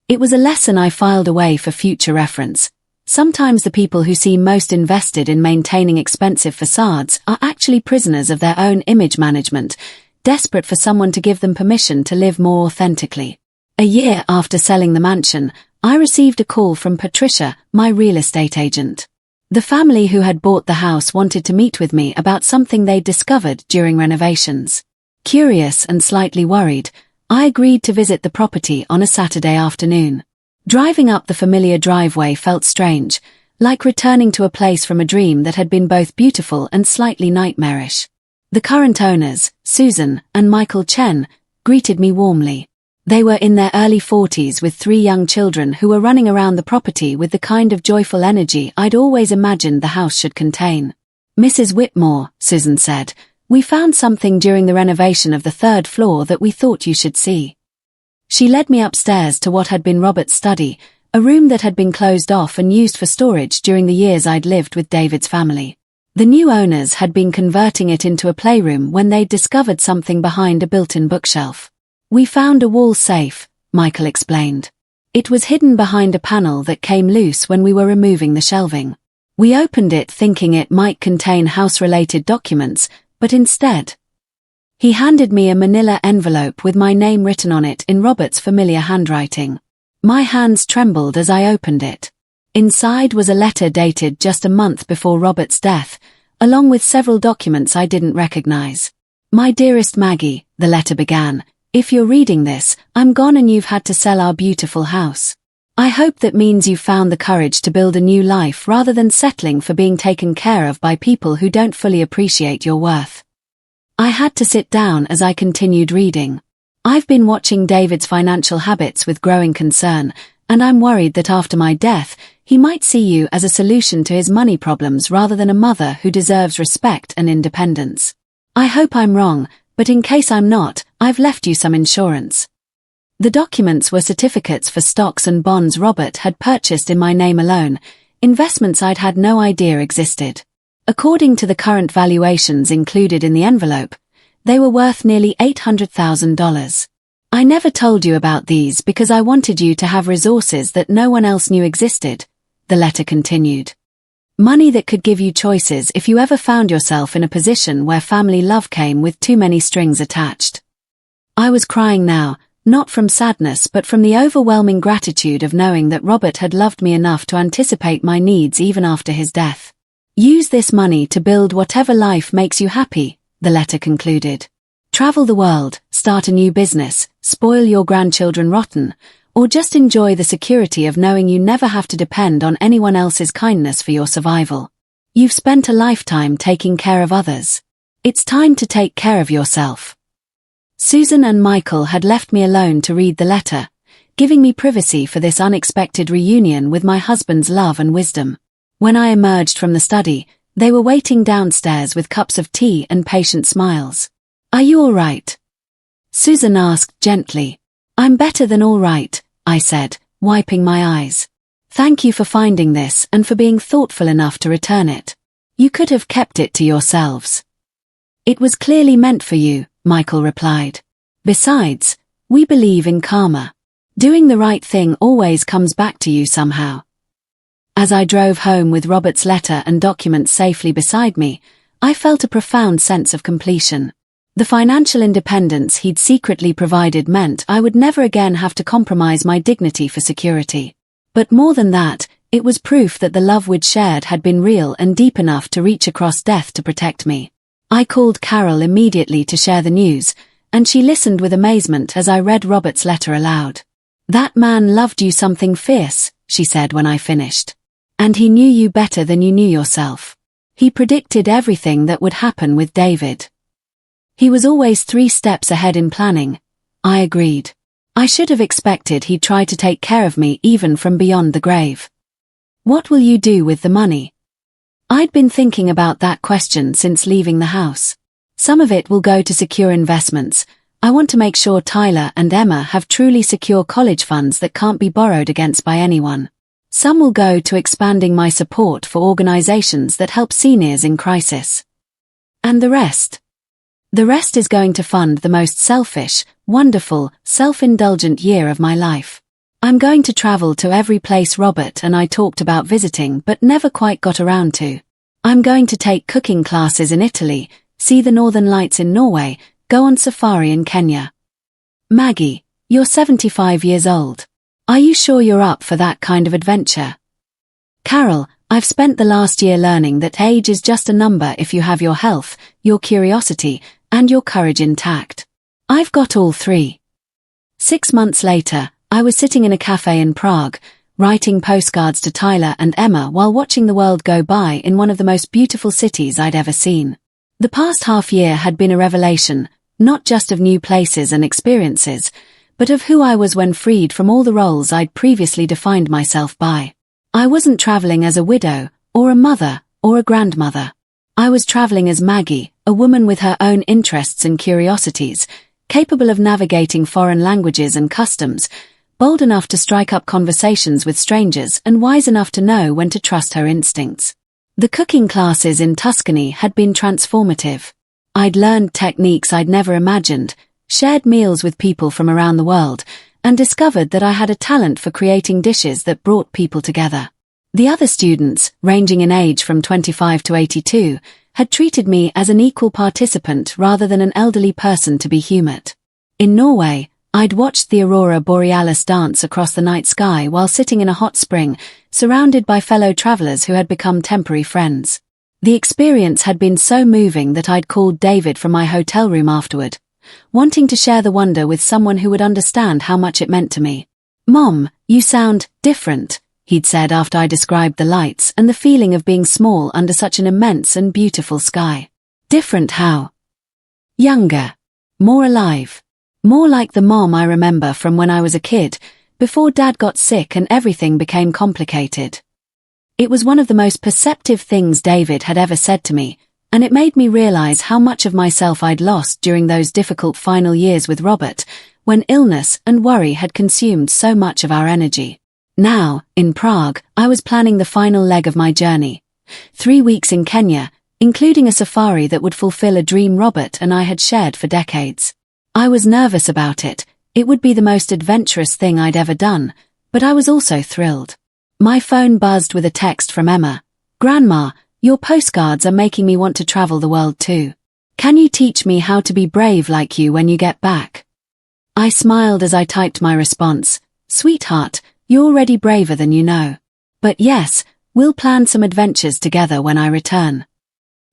It was a lesson I filed away for future reference. Sometimes the people who seem most invested in maintaining expensive facades are actually prisoners of their own image management, desperate for someone to give them permission to live more authentically. A year after selling the mansion, I received a call from Patricia, my real estate agent. The family who had bought the house wanted to meet with me about something they'd discovered during renovations. Curious and slightly worried, I agreed to visit the property on a Saturday afternoon. Driving up the familiar driveway felt strange, like returning to a place from a dream that had been both beautiful and slightly nightmarish. The current owners, Susan and Michael Chen, greeted me warmly. They were in their early 40s with 3 young children who were running around the property with the kind of joyful energy I'd always imagined the house should contain. Mrs. Whitmore, Susan said, we found something during the renovation of the 3rd floor that we thought you should see. She led me upstairs to what had been Robert's study, a room that had been closed off and used for storage during the years I'd lived with David's family. The new owners had been converting it into a playroom when they'd discovered something behind a built-in bookshelf. We found a wall safe, Michael explained. It was hidden behind a panel that came loose when we were removing the shelving. We opened it thinking it might contain house-related documents, but instead, he handed me a manila envelope with my name written on it in Robert's familiar handwriting. My hands trembled as I opened it. Inside was a letter dated just a month before Robert's death, along with several documents I didn't recognize. My dearest Maggie, the letter began, if you're reading this, I'm gone and you've had to sell our beautiful house. I hope that means you've found the courage to build a new life rather than settling for being taken care of by people who don't fully appreciate your worth. I had to sit down as I continued reading. I've been watching David's financial habits with growing concern, and I'm worried that after my death, he might see you as a solution to his money problems rather than a mother who deserves respect and independence. I hope I'm wrong, but in case I'm not, I've left you some insurance. The documents were certificates for stocks and bonds Robert had purchased in my name alone, investments I'd had no idea existed. According to the current valuations included in the envelope, they were worth nearly $800,000. I never told you about these because I wanted you to have resources that no one else knew existed, the letter continued. Money that could give you choices if you ever found yourself in a position where family love came with too many strings attached. I was crying now, not from sadness but from the overwhelming gratitude of knowing that Robert had loved me enough to anticipate my needs even after his death. Use this money to build whatever life makes you happy, the letter concluded. Travel the world, start a new business, spoil your grandchildren rotten, or just enjoy the security of knowing you never have to depend on anyone else's kindness for your survival. You've spent a lifetime taking care of others. It's time to take care of yourself. Susan and Michael had left me alone to read the letter, giving me privacy for this unexpected reunion with my husband's love and wisdom. When I emerged from the study, they were waiting downstairs with cups of tea and patient smiles. Are you all right? Susan asked gently. I'm better than all right, I said, wiping my eyes. Thank you for finding this and for being thoughtful enough to return it. You could have kept it to yourselves. It was clearly meant for you, Michael replied. Besides, we believe in karma. Doing the right thing always comes back to you somehow. As I drove home with Robert's letter and documents safely beside me, I felt a profound sense of completion. The financial independence he'd secretly provided meant I would never again have to compromise my dignity for security. But more than that, it was proof that the love we'd shared had been real and deep enough to reach across death to protect me. I called Carol immediately to share the news, and she listened with amazement as I read Robert's letter aloud. That man loved you something fierce, she said when I finished. And he knew you better than you knew yourself. He predicted everything that would happen with David. He was always 3 steps ahead in planning. I agreed. I should have expected he'd try to take care of me even from beyond the grave. What will you do with the money? I'd been thinking about that question since leaving the house. Some of it will go to secure investments. I want to make sure Tyler and Emma have truly secure college funds that can't be borrowed against by anyone. Some will go to expanding my support for organizations that help seniors in crisis. And the rest? The rest is going to fund the most selfish, wonderful, self-indulgent year of my life. I'm going to travel to every place Robert and I talked about visiting but never quite got around to. I'm going to take cooking classes in Italy, see the Northern Lights in Norway, go on safari in Kenya. Maggie, you're 75 years old. Are you sure you're up for that kind of adventure? Carol, I've spent the last year learning that age is just a number if you have your health, your curiosity, and your courage intact. I've got all 3. 6 months later, I was sitting in a cafe in Prague, writing postcards to Tyler and Emma while watching the world go by in one of the most beautiful cities I'd ever seen. The past half year had been a revelation, not just of new places and experiences, but of who I was when freed from all the roles I'd previously defined myself by. I wasn't traveling as a widow, or a mother, or a grandmother. I was traveling as Maggie, a woman with her own interests and curiosities, capable of navigating foreign languages and customs, bold enough to strike up conversations with strangers and wise enough to know when to trust her instincts. The cooking classes in Tuscany had been transformative. I'd learned techniques I'd never imagined, shared meals with people from around the world, and discovered that I had a talent for creating dishes that brought people together. The other students, ranging in age from 25 to 82, had treated me as an equal participant rather than an elderly person to be humored. In Norway, I'd watched the aurora borealis dance across the night sky while sitting in a hot spring, surrounded by fellow travelers who had become temporary friends. The experience had been so moving that I'd called David from my hotel room afterward, wanting to share the wonder with someone who would understand how much it meant to me. "Mom, you sound different," he'd said after I described the lights and the feeling of being small under such an immense and beautiful sky. Different how? Younger. More alive. More like the mom I remember from when I was a kid, before Dad got sick and everything became complicated. It was one of the most perceptive things David had ever said to me, and it made me realize how much of myself I'd lost during those difficult final years with Robert, when illness and worry had consumed so much of our energy. Now, in Prague, I was planning the final leg of my journey. 3 weeks in Kenya, including a safari that would fulfill a dream Robert and I had shared for decades. I was nervous about it. It would be the most adventurous thing I'd ever done, but I was also thrilled. My phone buzzed with a text from Emma. "Grandma, your postcards are making me want to travel the world too. Can you teach me how to be brave like you when you get back?" I smiled as I typed my response. "Sweetheart, you're already braver than you know. But yes, we'll plan some adventures together when I return."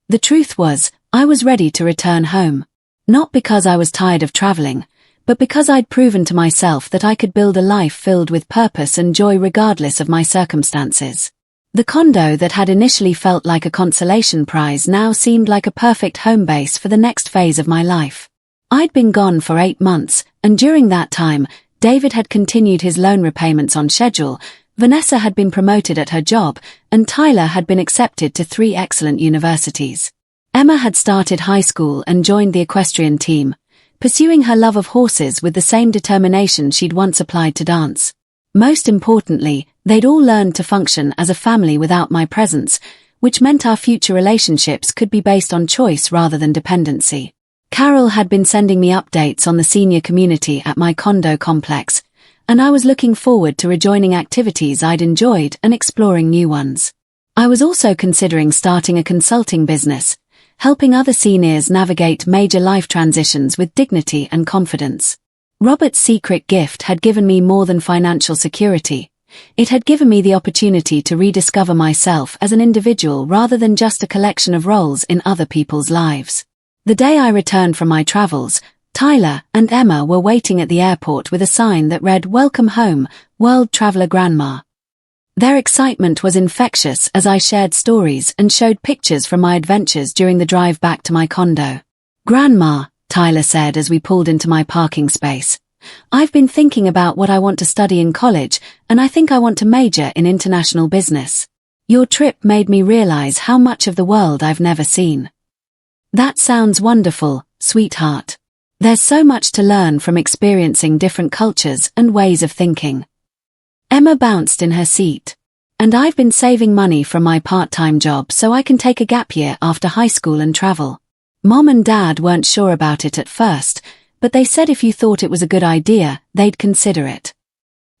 The truth was, I was ready to return home. Not because I was tired of traveling, but because I'd proven to myself that I could build a life filled with purpose and joy regardless of my circumstances. The condo that had initially felt like a consolation prize now seemed like a perfect home base for the next phase of my life. I'd been gone for 8 months, and during that time, David had continued his loan repayments on schedule, Vanessa had been promoted at her job, and Tyler had been accepted to 3 excellent universities. Emma had started high school and joined the equestrian team. pursuing her love of horses with the same determination she'd once applied to dance. Most importantly, they'd all learned to function as a family without my presence, which meant our future relationships could be based on choice rather than dependency. Carol had been sending me updates on the senior community at my condo complex, and I was looking forward to rejoining activities I'd enjoyed and exploring new ones. I was also considering starting a consulting business, helping other seniors navigate major life transitions with dignity and confidence. Robert's secret gift had given me more than financial security. It had given me the opportunity to rediscover myself as an individual rather than just a collection of roles in other people's lives. The day I returned from my travels, Tyler and Emma were waiting at the airport with a sign that read, "Welcome home, World Traveler Grandma." Their excitement was infectious as I shared stories and showed pictures from my adventures during the drive back to my condo. "Grandma," Tyler said as we pulled into my parking space, "I've been thinking about what I want to study in college, and I think I want to major in international business. Your trip made me realize how much of the world I've never seen." "That sounds wonderful, sweetheart. There's so much to learn from experiencing different cultures and ways of thinking." Emma bounced in her seat. "And I've been saving money from my part-time job so I can take a gap year after high school and travel." Mom and Dad weren't sure about it at first, but they said if you thought it was a good idea, they'd consider it.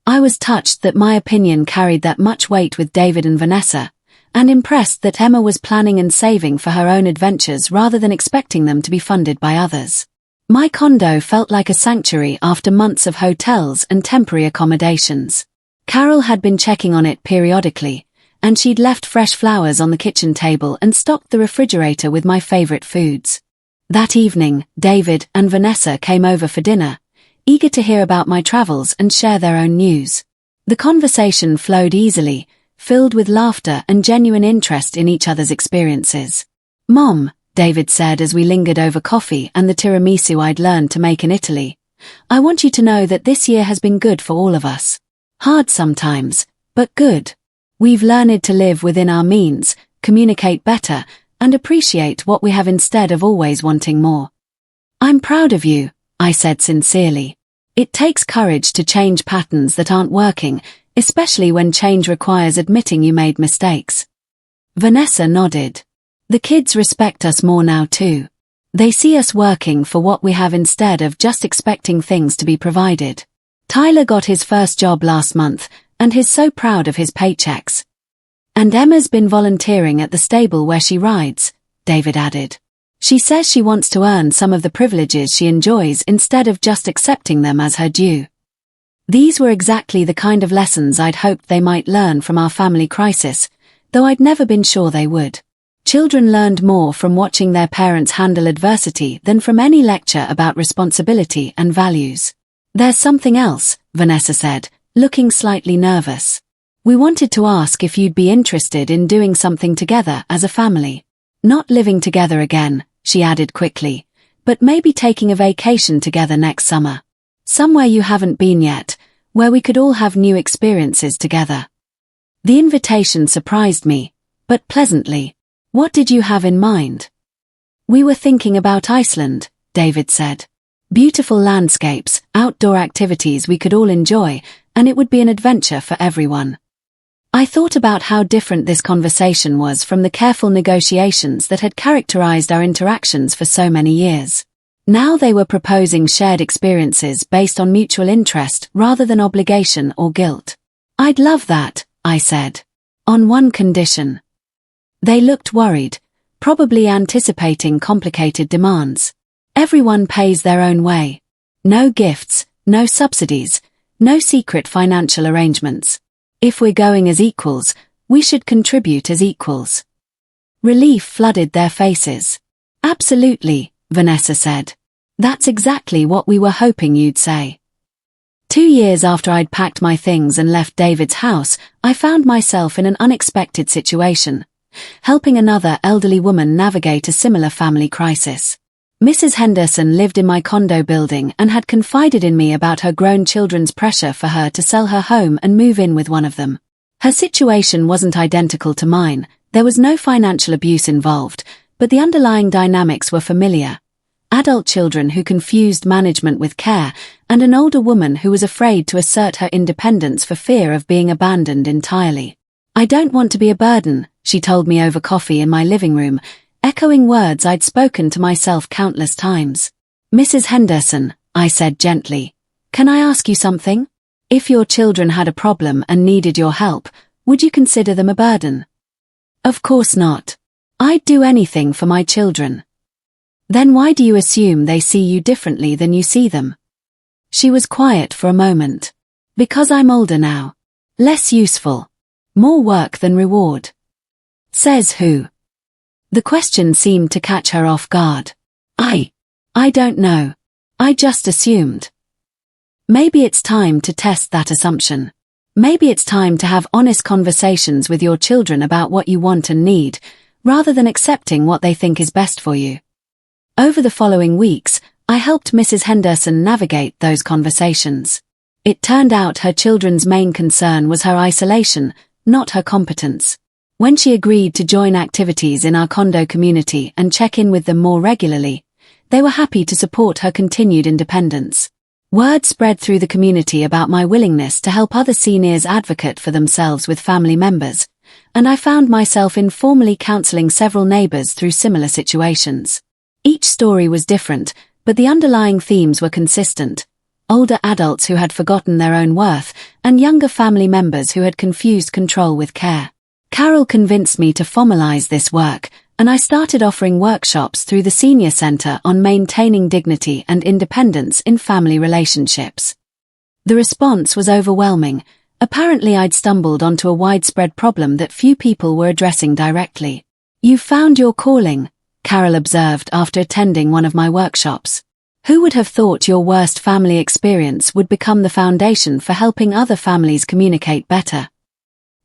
I was touched that my opinion carried that much weight with David and Vanessa, and impressed that Emma was planning and saving for her own adventures rather than expecting them to be funded by others. My condo felt like a sanctuary after months of hotels and temporary accommodations. Carol had been checking on it periodically, and she'd left fresh flowers on the kitchen table and stocked the refrigerator with my favorite foods. That evening, David and Vanessa came over for dinner, eager to hear about my travels and share their own news. The conversation flowed easily, filled with laughter and genuine interest in each other's experiences. "Mom," David said as we lingered over coffee and the tiramisu I'd learned to make in Italy, "I want you to know that this year has been good for all of us. Hard sometimes, but good. We've learned to live within our means, communicate better, and appreciate what we have instead of always wanting more." "I'm proud of you," I said sincerely. "It takes courage to change patterns that aren't working, especially when change requires admitting you made mistakes." Vanessa nodded. "The kids respect us more now too. They see us working for what we have instead of just expecting things to be provided. Tyler got his first job last month, and he's so proud of his paychecks. And Emma's been volunteering at the stable where she rides," David added. "She says she wants to earn some of the privileges she enjoys instead of just accepting them as her due." These were exactly the kind of lessons I'd hoped they might learn from our family crisis, though I'd never been sure they would. Children learned more from watching their parents handle adversity than from any lecture about responsibility and values. "There's something else," Vanessa said, looking slightly nervous. "We wanted to ask if you'd be interested in doing something together as a family. Not living together again," she added quickly, "but maybe taking a vacation together next summer. Somewhere you haven't been yet, where we could all have new experiences together." The invitation surprised me, but pleasantly. "What did you have in mind?" "We were thinking about Iceland," David said. "Beautiful landscapes, outdoor activities we could all enjoy, and it would be an adventure for everyone." I thought about how different this conversation was from the careful negotiations that had characterized our interactions for so many years. Now they were proposing shared experiences based on mutual interest rather than obligation or guilt. "I'd love that," I said. "On one condition." They looked worried, probably anticipating complicated demands. "Everyone pays their own way. No gifts, no subsidies, no secret financial arrangements. If we're going as equals, we should contribute as equals." Relief flooded their faces. "Absolutely," Vanessa said. "That's exactly what we were hoping you'd say." 2 years after I'd packed my things and left David's house, I found myself in an unexpected situation, helping another elderly woman navigate a similar family crisis. Mrs. Henderson lived in my condo building and had confided in me about her grown children's pressure for her to sell her home and move in with one of them. Her situation wasn't identical to mine, there was no financial abuse involved, but the underlying dynamics were familiar. adult children who confused management with care, and an older woman who was afraid to assert her independence for fear of being abandoned entirely. "I don't want to be a burden," she told me over coffee in my living room, echoing words I'd spoken to myself countless times. "Mrs. Henderson," I said gently, "can I ask you something? If your children had a problem and needed your help, would you consider them a burden?" "Of course not. I'd do anything for my children." "Then why do you assume they see you differently than you see them?" She was quiet for a moment. "Because I'm older now. Less useful. More work than reward." "Says who?" The question seemed to catch her off guard. I don't know. I just assumed." Maybe it's time to test that assumption. Maybe it's time to have honest conversations with your children about what you want and need, rather than accepting what they think is best for you. Over the following weeks, I helped Mrs. Henderson navigate those conversations. It turned out her children's main concern was her isolation, not her competence. When she agreed to join activities in our condo community and check in with them more regularly, they were happy to support her continued independence. Word spread through the community about my willingness to help other seniors advocate for themselves with family members, and I found myself informally counseling several neighbors through similar situations. Each story was different, but the underlying themes were consistent: older adults who had forgotten their own worth, and younger family members who had confused control with care. Carol convinced me to formalize this work, and I started offering workshops through the Senior Center on maintaining dignity and independence in family relationships. The response was overwhelming. Apparently I'd stumbled onto a widespread problem that few people were addressing directly. "You've found your calling," Carol observed after attending one of my workshops. "Who would have thought your worst family experience would become the foundation for helping other families communicate better?"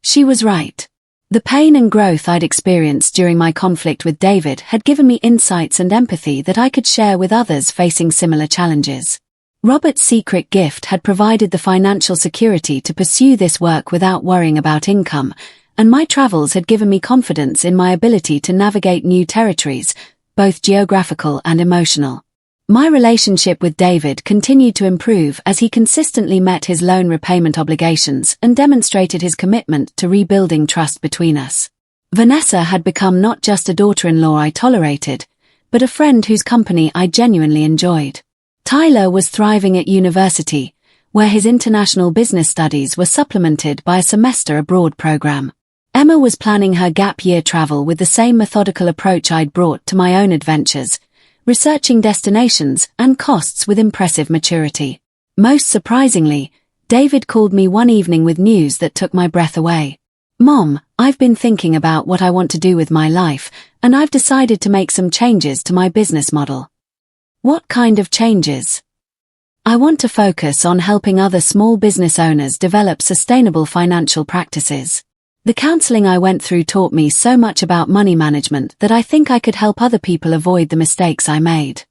She was right. The pain and growth I'd experienced during my conflict with David had given me insights and empathy that I could share with others facing similar challenges. Robert's secret gift had provided the financial security to pursue this work without worrying about income, and my travels had given me confidence in my ability to navigate new territories, both geographical and emotional. My relationship with David continued to improve as he consistently met his loan repayment obligations and demonstrated his commitment to rebuilding trust between us. Vanessa had become not just a daughter-in-law I tolerated, but a friend whose company I genuinely enjoyed. Tyler was thriving at university, where his international business studies were supplemented by a semester abroad program. Emma was planning her gap year travel with the same methodical approach I'd brought to my own adventures, researching destinations and costs with impressive maturity. Most surprisingly, David called me one evening with news that took my breath away. "Mom, I've been thinking about what I want to do with my life, and I've decided to make some changes to my business model." "What kind of changes?" "I want to focus on helping other small business owners develop sustainable financial practices. The counseling I went through taught me so much about money management that I think I could help other people avoid the mistakes I made."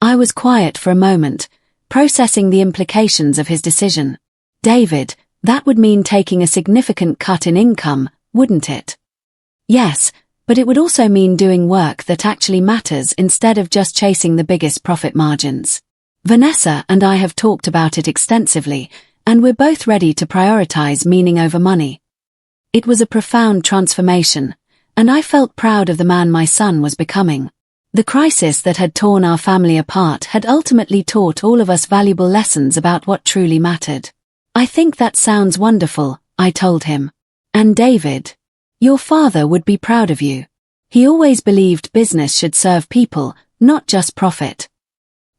I was quiet for a moment, processing the implications of his decision. "David, that would mean taking a significant cut in income, wouldn't it?" "Yes, but it would also mean doing work that actually matters instead of just chasing the biggest profit margins. Vanessa and I have talked about it extensively, and we're both ready to prioritize meaning over money." It was a profound transformation, and I felt proud of the man my son was becoming. The crisis that had torn our family apart had ultimately taught all of us valuable lessons about what truly mattered. "I think that sounds wonderful," I told him. "And David, your father would be proud of you. He always believed business should serve people, not just profit."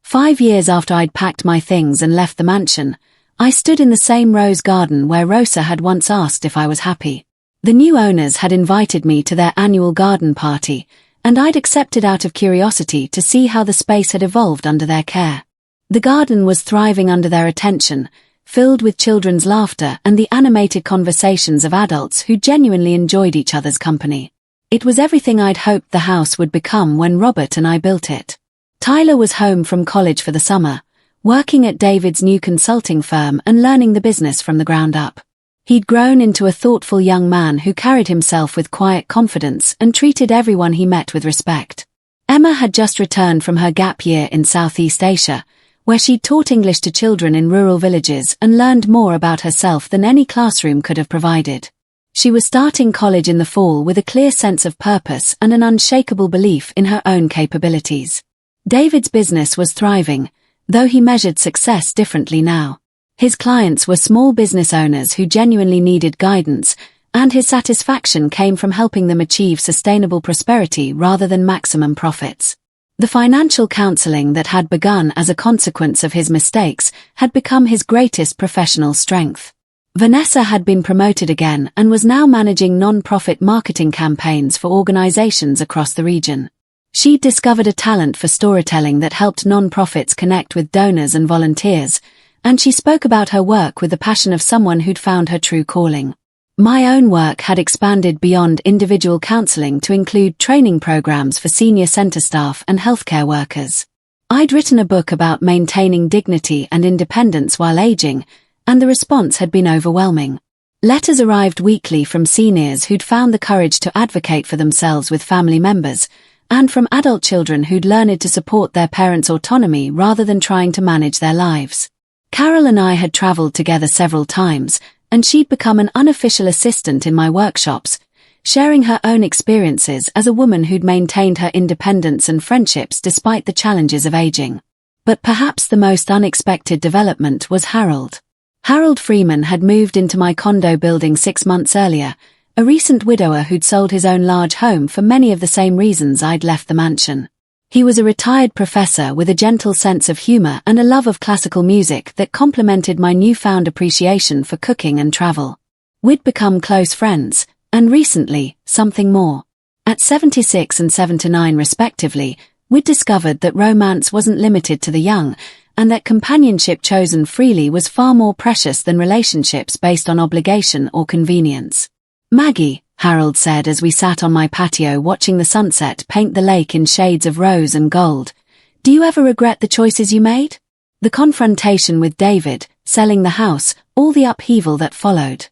5 years after I'd packed my things and left the mansion, I stood in the same rose garden where Rosa had once asked if I was happy. The new owners had invited me to their annual garden party, and I'd accepted out of curiosity to see how the space had evolved under their care. The garden was thriving under their attention, filled with children's laughter and the animated conversations of adults who genuinely enjoyed each other's company. It was everything I'd hoped the house would become when Robert and I built it. Tyler was home from college for the summer, working at David's new consulting firm and learning the business from the ground up. He'd grown into a thoughtful young man who carried himself with quiet confidence and treated everyone he met with respect. Emma had just returned from her gap year in Southeast Asia, where she'd taught English to children in rural villages and learned more about herself than any classroom could have provided. She was starting college in the fall with a clear sense of purpose and an unshakable belief in her own capabilities. David's business was thriving, though he measured success differently now. His clients were small business owners who genuinely needed guidance, and his satisfaction came from helping them achieve sustainable prosperity rather than maximum profits. The financial counseling that had begun as a consequence of his mistakes had become his greatest professional strength. Vanessa had been promoted again and was now managing non-profit marketing campaigns for organizations across the region. She'd discovered a talent for storytelling that helped non-profits connect with donors and volunteers, and she spoke about her work with the passion of someone who'd found her true calling. My own work had expanded beyond individual counseling to include training programs for senior center staff and healthcare workers. I'd written a book about maintaining dignity and independence while aging, and the response had been overwhelming. Letters arrived weekly from seniors who'd found the courage to advocate for themselves with family members, and from adult children who'd learned to support their parents' autonomy rather than trying to manage their lives. Carol and I had traveled together several times, and she'd become an unofficial assistant in my workshops, sharing her own experiences as a woman who'd maintained her independence and friendships despite the challenges of aging. But perhaps the most unexpected development was Harold. Harold Freeman had moved into my condo building 6 months earlier, a recent widower who'd sold his own large home for many of the same reasons I'd left the mansion. He was a retired professor with a gentle sense of humor and a love of classical music that complemented my newfound appreciation for cooking and travel. We'd become close friends, and recently, something more. At 76 and 79 respectively, we'd discovered that romance wasn't limited to the young, and that companionship chosen freely was far more precious than relationships based on obligation or convenience. "Maggie," Harold said as we sat on my patio watching the sunset paint the lake in shades of rose and gold, "do you ever regret the choices you made? The confrontation with David, selling the house, all the upheaval that followed."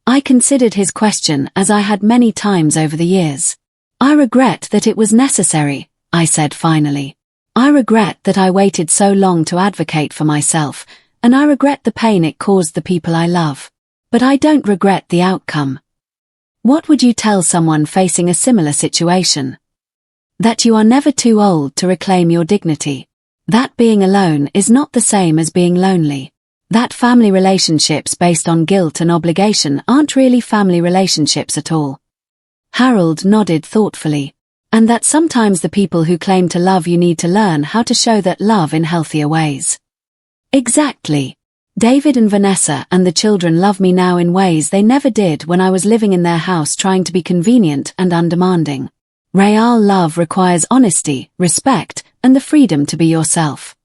I considered his question as I had many times over the years. "I regret that it was necessary," I said finally. "I regret that I waited so long to advocate for myself, and I regret the pain it caused the people I love. But I don't regret the outcome." What would you tell someone facing a similar situation? That you are never too old to reclaim your dignity. That being alone is not the same as being lonely. That family relationships based on guilt and obligation aren't really family relationships at all. Harold nodded thoughtfully. And that sometimes the people who claim to love you need to learn how to show that love in healthier ways. Exactly. David and Vanessa and the children love me now in ways they never did when I was living in their house trying to be convenient and undemanding. Real love requires honesty, respect, and the freedom to be yourself.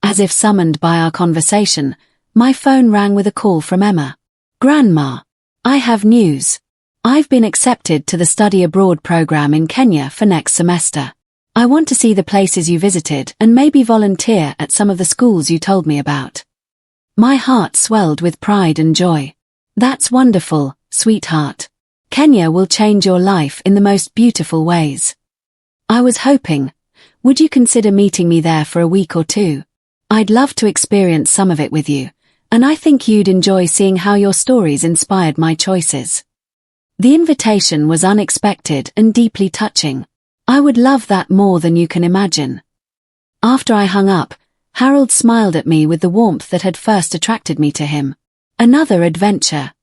As if summoned by our conversation, my phone rang with a call from Emma. "Grandma, I have news. I've been accepted to the study abroad program in Kenya for next semester. I want to see the places you visited and maybe volunteer at some of the schools you told me about." My heart swelled with pride and joy. "That's wonderful, sweetheart. Kenya will change your life in the most beautiful ways. I was hoping, would you consider meeting me there for a week or two? I'd love to experience some of it with you, and I think you'd enjoy seeing how your stories inspired my choices." The invitation was unexpected and deeply touching. I would love that more than you can imagine. After I hung up, Harold smiled at me with the warmth that had first attracted me to him. "Another adventure.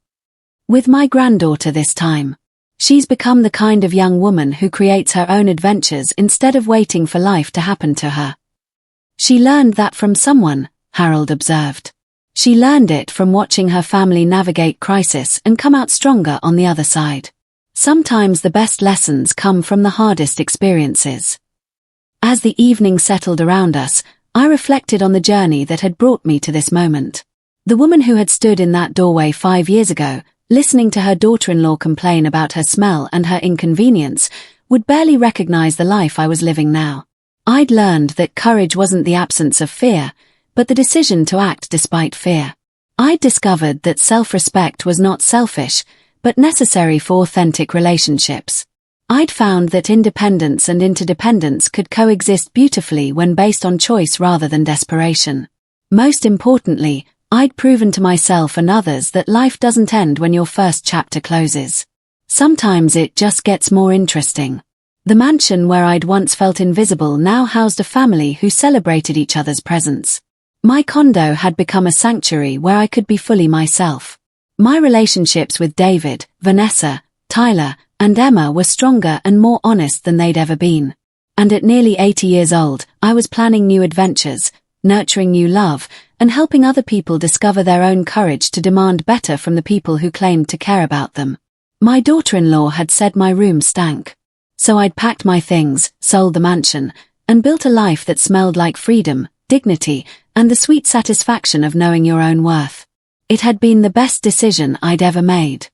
With my granddaughter this time. She's become the kind of young woman who creates her own adventures instead of waiting for life to happen to her." "She learned that from someone," Harold observed. "She learned it from watching her family navigate crisis and come out stronger on the other side. Sometimes the best lessons come from the hardest experiences." As the evening settled around us, I reflected on the journey that had brought me to this moment. The woman who had stood in that doorway 5 years ago, listening to her daughter-in-law complain about her smell and her inconvenience, would barely recognize the life I was living now. I'd learned that courage wasn't the absence of fear, but the decision to act despite fear. I'd discovered that self-respect was not selfish, but necessary for authentic relationships. I'd found that independence and interdependence could coexist beautifully when based on choice rather than desperation. Most importantly, I'd proven to myself and others that life doesn't end when your first chapter closes. Sometimes it just gets more interesting. The mansion where I'd once felt invisible now housed a family who celebrated each other's presence. My condo had become a sanctuary where I could be fully myself. My relationships with David, Vanessa, Tyler, and Emma were stronger and more honest than they'd ever been. And at nearly 80 years old, I was planning new adventures, nurturing new love, and helping other people discover their own courage to demand better from the people who claimed to care about them. My daughter-in-law had said my room stank. So I'd packed my things, sold the mansion, and built a life that smelled like freedom, dignity, and the sweet satisfaction of knowing your own worth. It had been the best decision I'd ever made.